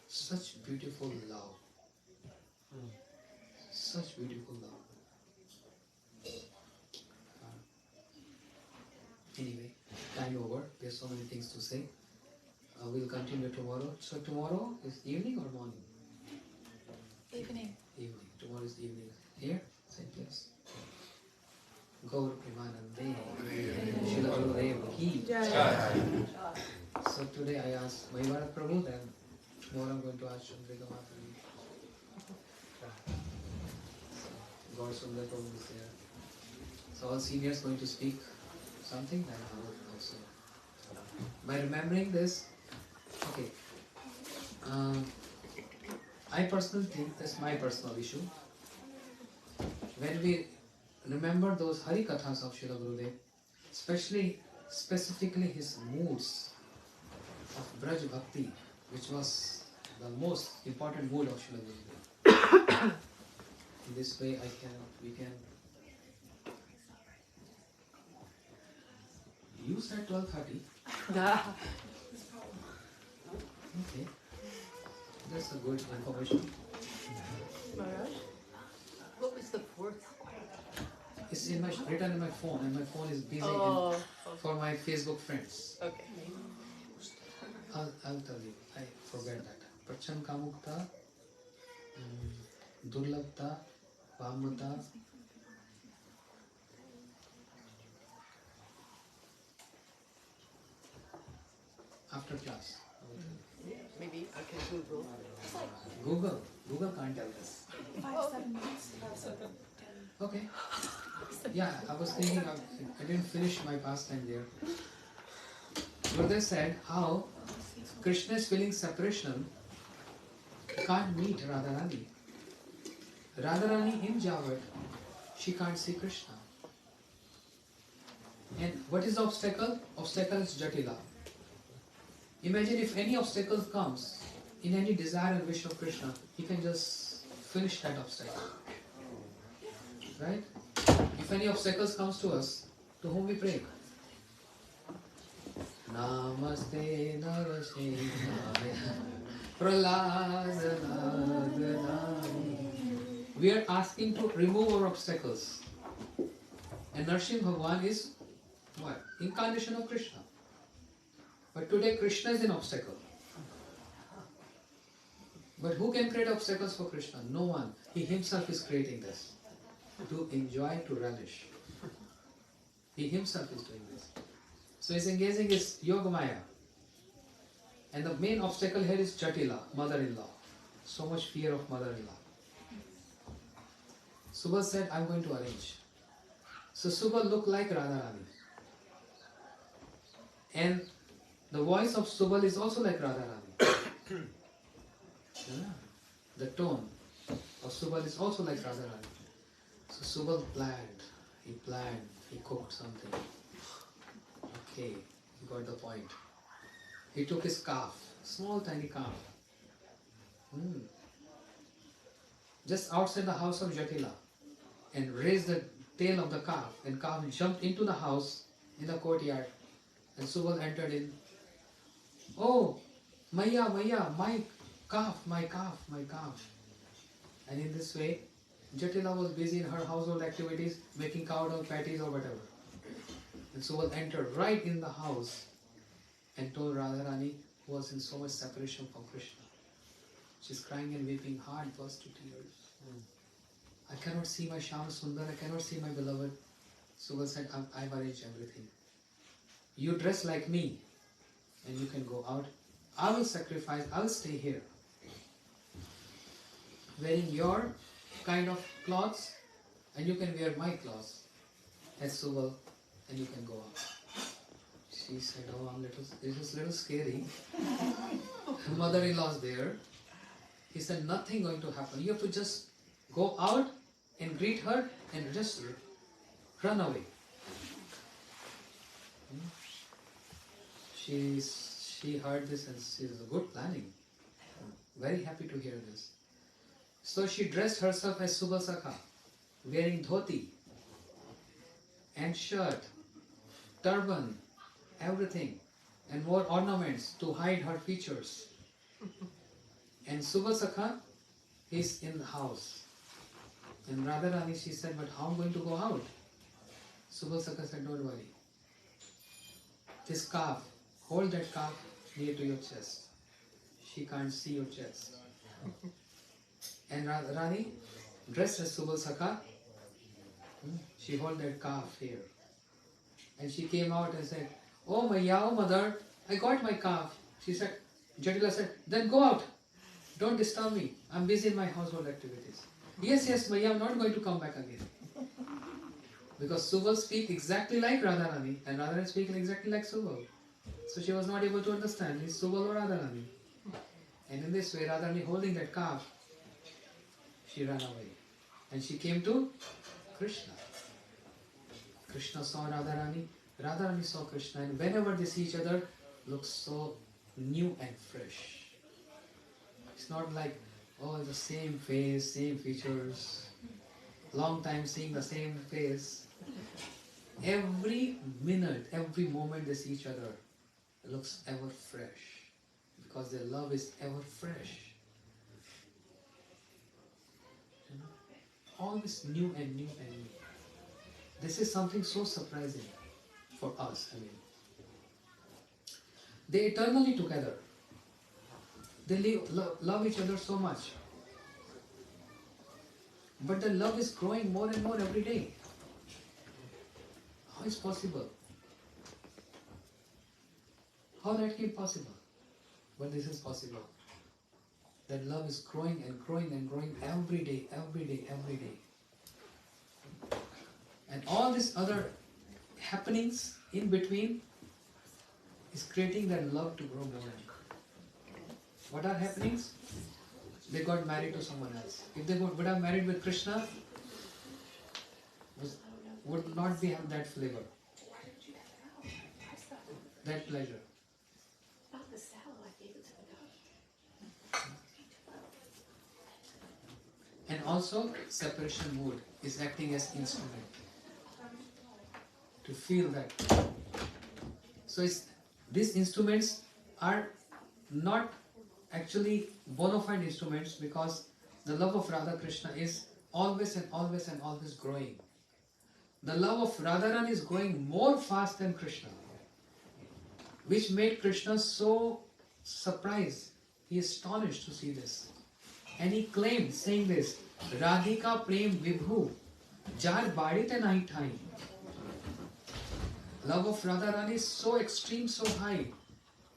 Such beautiful love. Such beautiful love. Anyway, time over. There's so many things to say. We'll continue tomorrow. So tomorrow is evening or morning? Evening. Evening. Tomorrow is evening. Here? Same place. Gaur Premanande. Ki. Jai. So today I asked Mayavara Prabhu, then tomorrow I'm going to ask Chandrika Mataji. God Sundar Prabhu is there. So all seniors going to speak something, then I will also. By remembering this, okay, I personally think that's my personal issue. When we remember those Hari Kathas of Srila Gurudev, specifically his moods of Braj Bhakti, which was the most important mood of Srila Gurudev. In this way, we can. You said 12:30. Okay, that's a good information. Maharaj, what was the fourth? It's written in my phone, and my phone is busy for my Facebook friends. Okay. I'll tell you. I forget that. Prachan Kamukta, Durlabta, Vamata. After class. Maybe I can Google. Google can't tell this. 5-7 minutes. Okay. Yeah, I was thinking I didn't finish my pastime there. Gurudev said how Krishna is feeling separation, can't meet Radharani. Radharani in Javat, she can't see Krishna. And what is the obstacle? Obstacle is Jatila. Imagine if any obstacle comes in any desire and wish of Krishna, he can just finish that obstacle. Right? If any obstacles comes to us, to whom we pray? Namaste Narasena Praladadadani. We are asking to remove our obstacles. And Narsimha Bhagwan is what? Incarnation of Krishna. But today Krishna is an obstacle. But who can create obstacles for Krishna? No one. He himself is creating this. To enjoy, to relish. He himself is doing this. So he's engaging his Yoga Maya. And the main obstacle here is Jatila, mother-in-law. So much fear of mother-in-law. Subal said, I'm going to arrange. So Subal looked like Radharani. And the voice of Subal is also like Radharani. Yeah. The tone of Subal is also like Radharani. So Subal planned, he cooked something. Okay, he got the point. He took his calf, small tiny calf. Just outside the house of Jatila, and raised the tail of the calf, and calf jumped into the house in the courtyard, and Subal entered in. Oh, Maya, my calf, my calf, my calf. And in this way, Jatila was busy in her household activities, making cow dung patties or whatever. And Subal entered right in the house and told Radharani, who was in so much separation from Krishna. She's crying and weeping, heart burst to tears. I cannot see my Shyam Sundar, I cannot see my beloved. Subal said, I've arranged everything. You dress like me and you can go out. I will sacrifice, I will stay here. Wearing your kind of clothes and you can wear my clothes as Subal and you can go out. She said, oh, this is a little scary. Her mother-in-law is there. He said, nothing going to happen. You have to just go out and greet her and just run away. She heard this and she's good planning. Very happy to hear this. So she dressed herself as Subal Sakha, wearing dhoti and shirt, turban, everything, and more ornaments to hide her features. And Subal Sakha is in the house. And Radharani, she said, but how am I going to go out? Subal Sakha said, don't worry. This calf, hold that calf near to your chest. She can't see your chest. And Radharani, dressed as Subal Sakha, she held that calf here. And she came out and said, Oh Maya, oh mother, I got my calf. She said, Jatila said, then go out. Don't disturb me. I'm busy in my household activities. Yes, yes, Maya, I'm not going to come back again. Because Subal speak exactly like Radharani and Radharani speak exactly like Subal. So she was not able to understand is Subal or Radharani. And in this way, Radharani holding that calf, she ran away. And she came to Krishna. Krishna saw Radharani, Radharani saw Krishna, and whenever they see each other, looks so new and fresh. It's not like, oh, the same face, same features, long time seeing the same face. Every minute, every moment they see each other, it looks ever fresh. Because their love is ever fresh. You know? Always new and new and new. This is something so surprising for us. I mean, they eternally together. They love each other so much. But the love is growing more and more every day. How is possible? How that can be possible? But this is possible. That love is growing and growing and growing every day, every day, every day. And all these other happenings in between is creating that love to grow more and more. What are happenings? They got married to someone else. If they would have married with Krishna, would not be have that flavor, that pleasure. About the salad, I gave it to the dog. And also, separation mood is acting as instrument to feel that. So these instruments are not actually bona fide instruments because the love of Radha Krishna is always and always and always growing. The love of Radharani is growing more fast than Krishna, which made Krishna so surprised. He is astonished to see this. And he claimed, saying this, Radhika Prem Vibhu, Jar Badite Nahi Thai. Love of Radharani is so extreme, so high.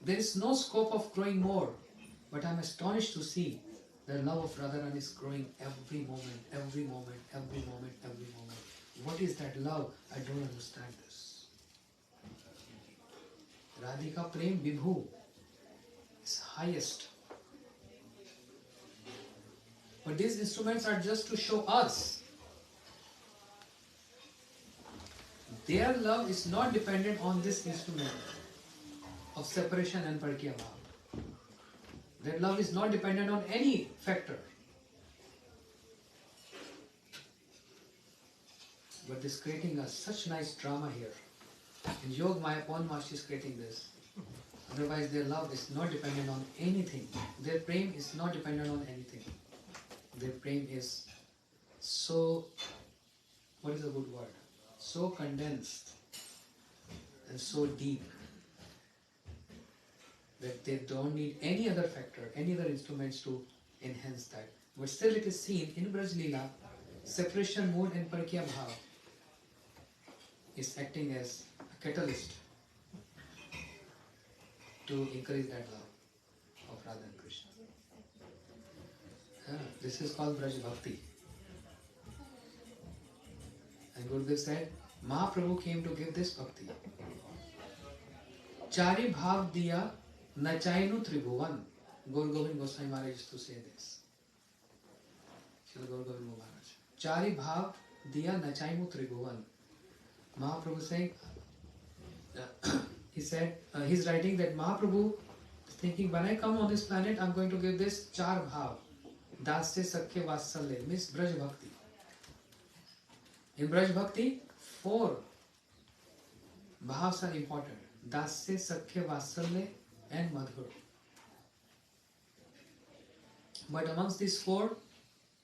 There is no scope of growing more. But I am astonished to see the love of Radharani is growing every moment, every moment, every moment, every moment. What is that love? I don't understand this. Radhika Prem Vibhu is highest. But these instruments are just to show us. Their love is not dependent on this instrument of separation and Parikya Bhav. Their love is not dependent on any factor. But this is creating such nice drama here. In Yoga Maya, Pawan Maharshi is creating this. Otherwise their love is not dependent on anything. Their prem is not dependent on anything. Their prem is so, what is a good word? So condensed and so deep that they don't need any other factor, any other instruments to enhance that. But still it is seen in Braj Leela, separation mode and Parikya Bhav is acting as a catalyst to encourage that love of Radha and Krishna. This is called Braj Bhakti. And Gurudev said, Mahaprabhu came to give this bhakti. Chari bhav diya nachainu tribhuvan. Gaur Govind Goswami Maharaj used to say this. Srila Gaur Govind Maharaj. Chari bhav diya nachainu tribhuvan. Mahaprabhu saying, he said, he's writing that Mahaprabhu is thinking, when I come on this planet, I'm going to give this char bhav. Dasya Sakhya Vatsalya, means Braj Bhakti. In Braj Bhakti, 4 bhavs are important. Dasya, Sakhya, Vatsalya and Madhur. But amongst these 4,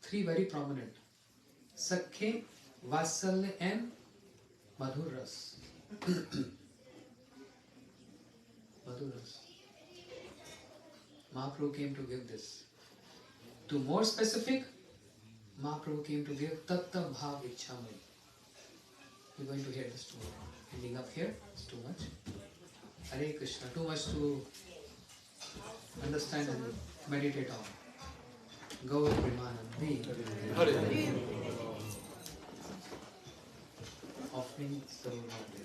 3 very prominent. Sakhya, Vatsalya and Madhur Ras. Madhur Ras. Mahaprabhu came to give this. To more specific, Mahaprabhu came to give Tatta Bhav Ichhamai. We're going to hear this tomorrow. Ending up here, it's too much. Hare Krishna. Too much to understand and meditate on. Gaur Premanandi. Offering so lovely.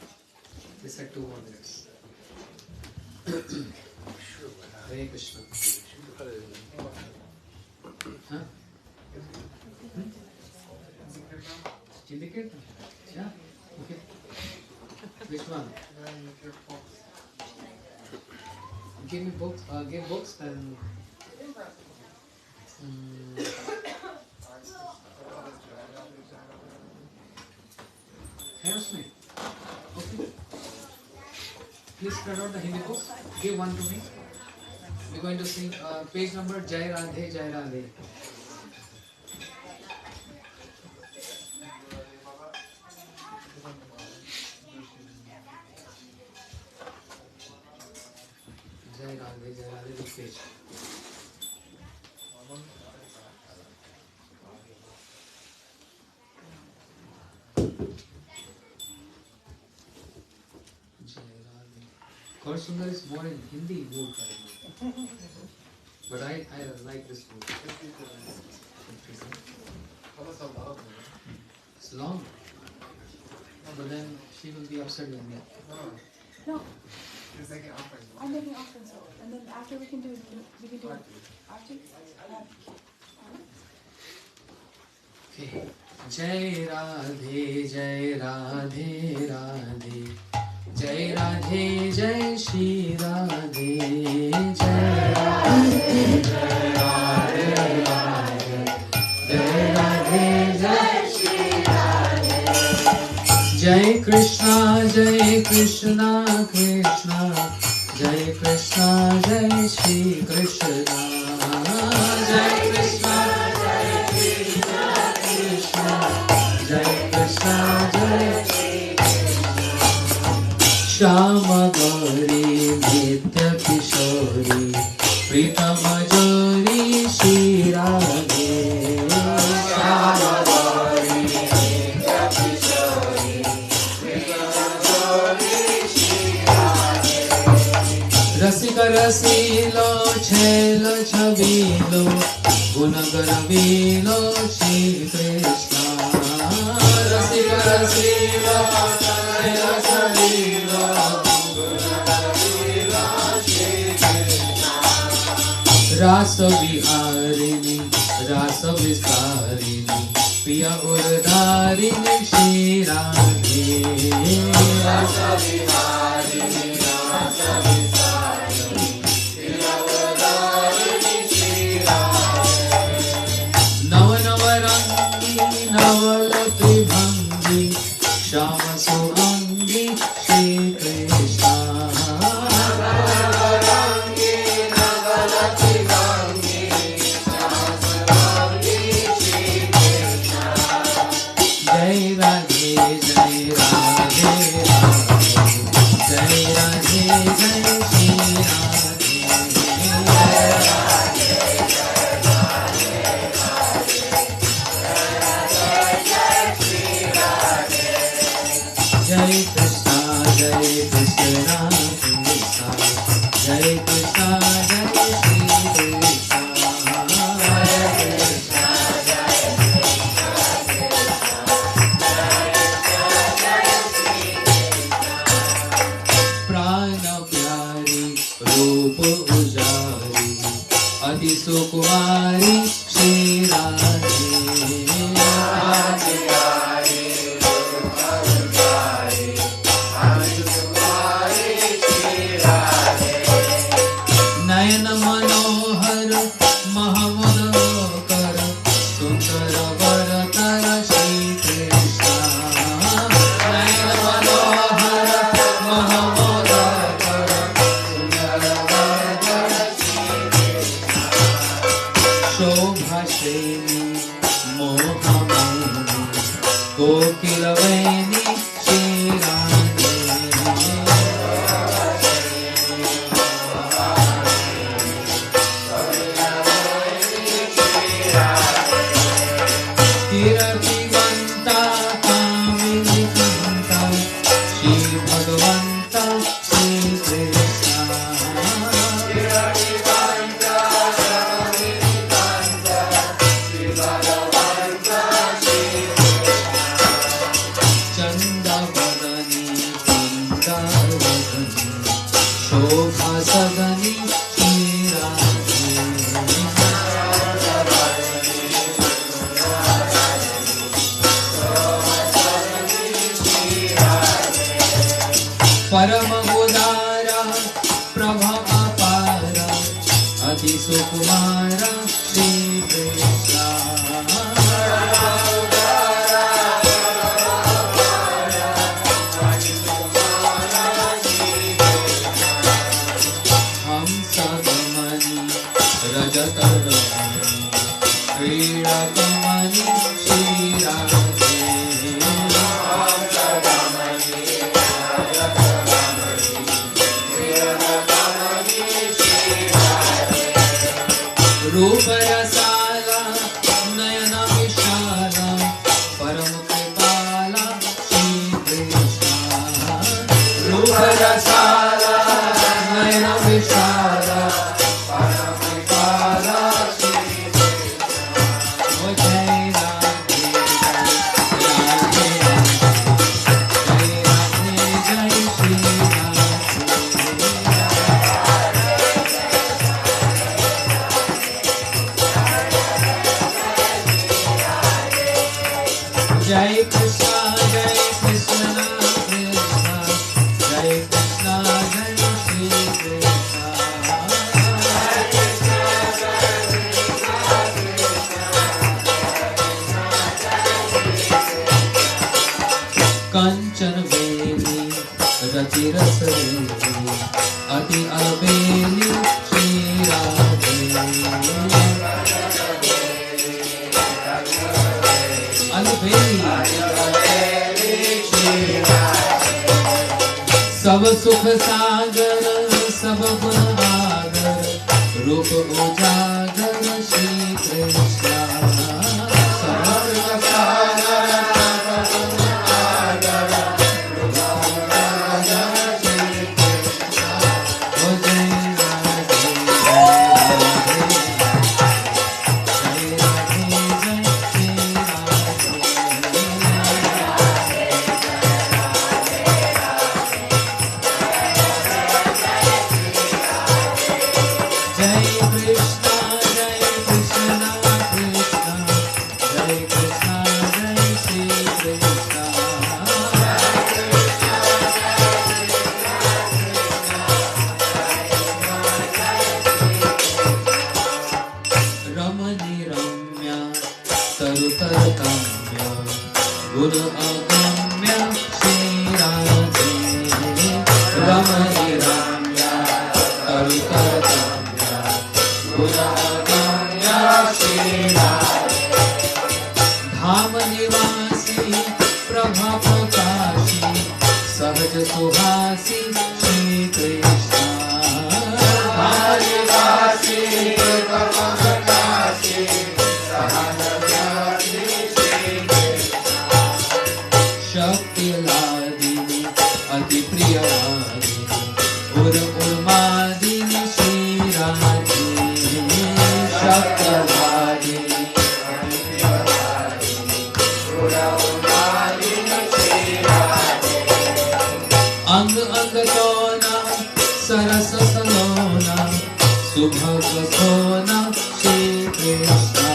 They said 2 more minutes. Hare Krishna. Huh? Indicate? Yeah? Okay. Which one? Give me books. Give books and. Helps me. Okay. Please spread out the Hindi books. Give one to me. We're going to sing page number Jai Radhe Jai Radhe. Jai Radhe, this page. Jai Radhe. Gaur Sundar is more in Hindi mood right now. But I like this mood. It's long. But then she will be upset with me. No. I'm making offerings, and then after we can do after. Okay. Jai Radhe, Jai Radhe, Radhe. Jai Radhe, Jai Shri Radhe. Jai Radhe, Jai Radhe, Radhe. Jai Radhe, Jai Shri Radhe. Jai Krishna, Krishna. Jai Krishna, Jai Shri Krishna. Jai Krishna, Jai Krishna. Jai Krishna, Jai Shri Shama Gauri, Nitya Kishori, Pritama Jori, Shri Radhe. Shama Gauri, Nitya Kishori, Pritama Jori, Shri Radhe. Rasika Rasilo, Chela Chavilo, Gunagaravilo, Shri Krishna. Rasika Rasilo, Chela Chavilo, Gunagaravilo, Shri Krishna. Rasa Viharini, Rasa Visarini, Priya Urdharini, Shri Radhe. Rasa Viharini, Rasa Visarini, Priya Urdharini, Shri Radhe. Nava Navarangi, Navalati Bhangi, Shama Surangi, Shri Krishna. Navarangi, Navalati Bhangi, Shama Surangi, Shri Krishna. Jai Radhe, Jai Radhe, Radhe. Jai Radhe, Jai Shri Radhe. Jai Radhe, Jai Radhe, Radhe. Jai Shri Radhe. Jai Krishna, Jai Krishna, Krishna. Jai Krishna, Jai Shri Krishna. Jai Krishna, Jai Krishna, Krishna. Prana Pyari, Roop Ujari, Adi Sukumari, Shri Radhe. Prana Pyari, Roop Ujari, Adi Sukumari, Shri Radhe. Nayana Manohar, Mahamudakar, Sundara Varatara, Shri Krishna. Nayana Manohar, Mahamudakar, Sundara Varatara, Shri Krishna. शोभा सदनी श्री राधे परम उदारा प्रभा अपारा अति सुकुमारा श्री कृष्णा हम सब money रजत रमणी क्रीड़ा कमनी श्री राधे रूप रसाला नयन विशाला परम कृपाला श्री कृष्णा रूप रसाला नयन विशाला परम कृपाला श्री कृष्णा ओ जय राधे राधे जय राधे जय श्री जय कृष्णा कृष्णा जय कृष्णा जय श्री कृष्णा कंचन बेली रति रस रेली अति अबेली श्री राधे सब सुख सागर सब गुण आगर रूप उजागर श्री कृष्णा सब सुख सागर सब गुण आगर रूप उजागर श्री कृष्णा ओ जय राधे जय राधे जय श्री गुरु अगम्य श्री राधे रमणी रम्या तरुतरतम्या गुरु अगम्य श्री राधे धाम निवासी प्रभा प्रकाशी सहज सुहासी श्री कृष्णा धाम निवासी प्रभा प्रकाशी सहज शक्ति लादिनी अति प्रियवादिनी उर उर्मादिनी श्री राधे शक्ति लादिनी अति प्रियवादिनी उर उर्मादिनी श्री राधे अंग अंग तोना सरस सलोना सुभग सोना श्री कृष्णा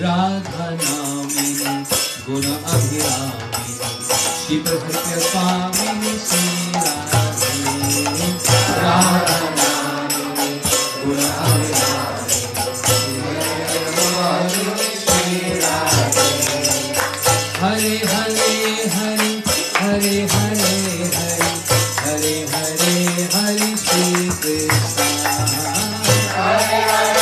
राधा नामिनी गुण अभिरामिनी शिव हृदय स्वामिनी श्री राधे राधा नामिनी गुण अभिरामिनी श्री राधे हरे हरे हरे हरे हरे हरे हरे हरे हरे श्री कृष्णा Hare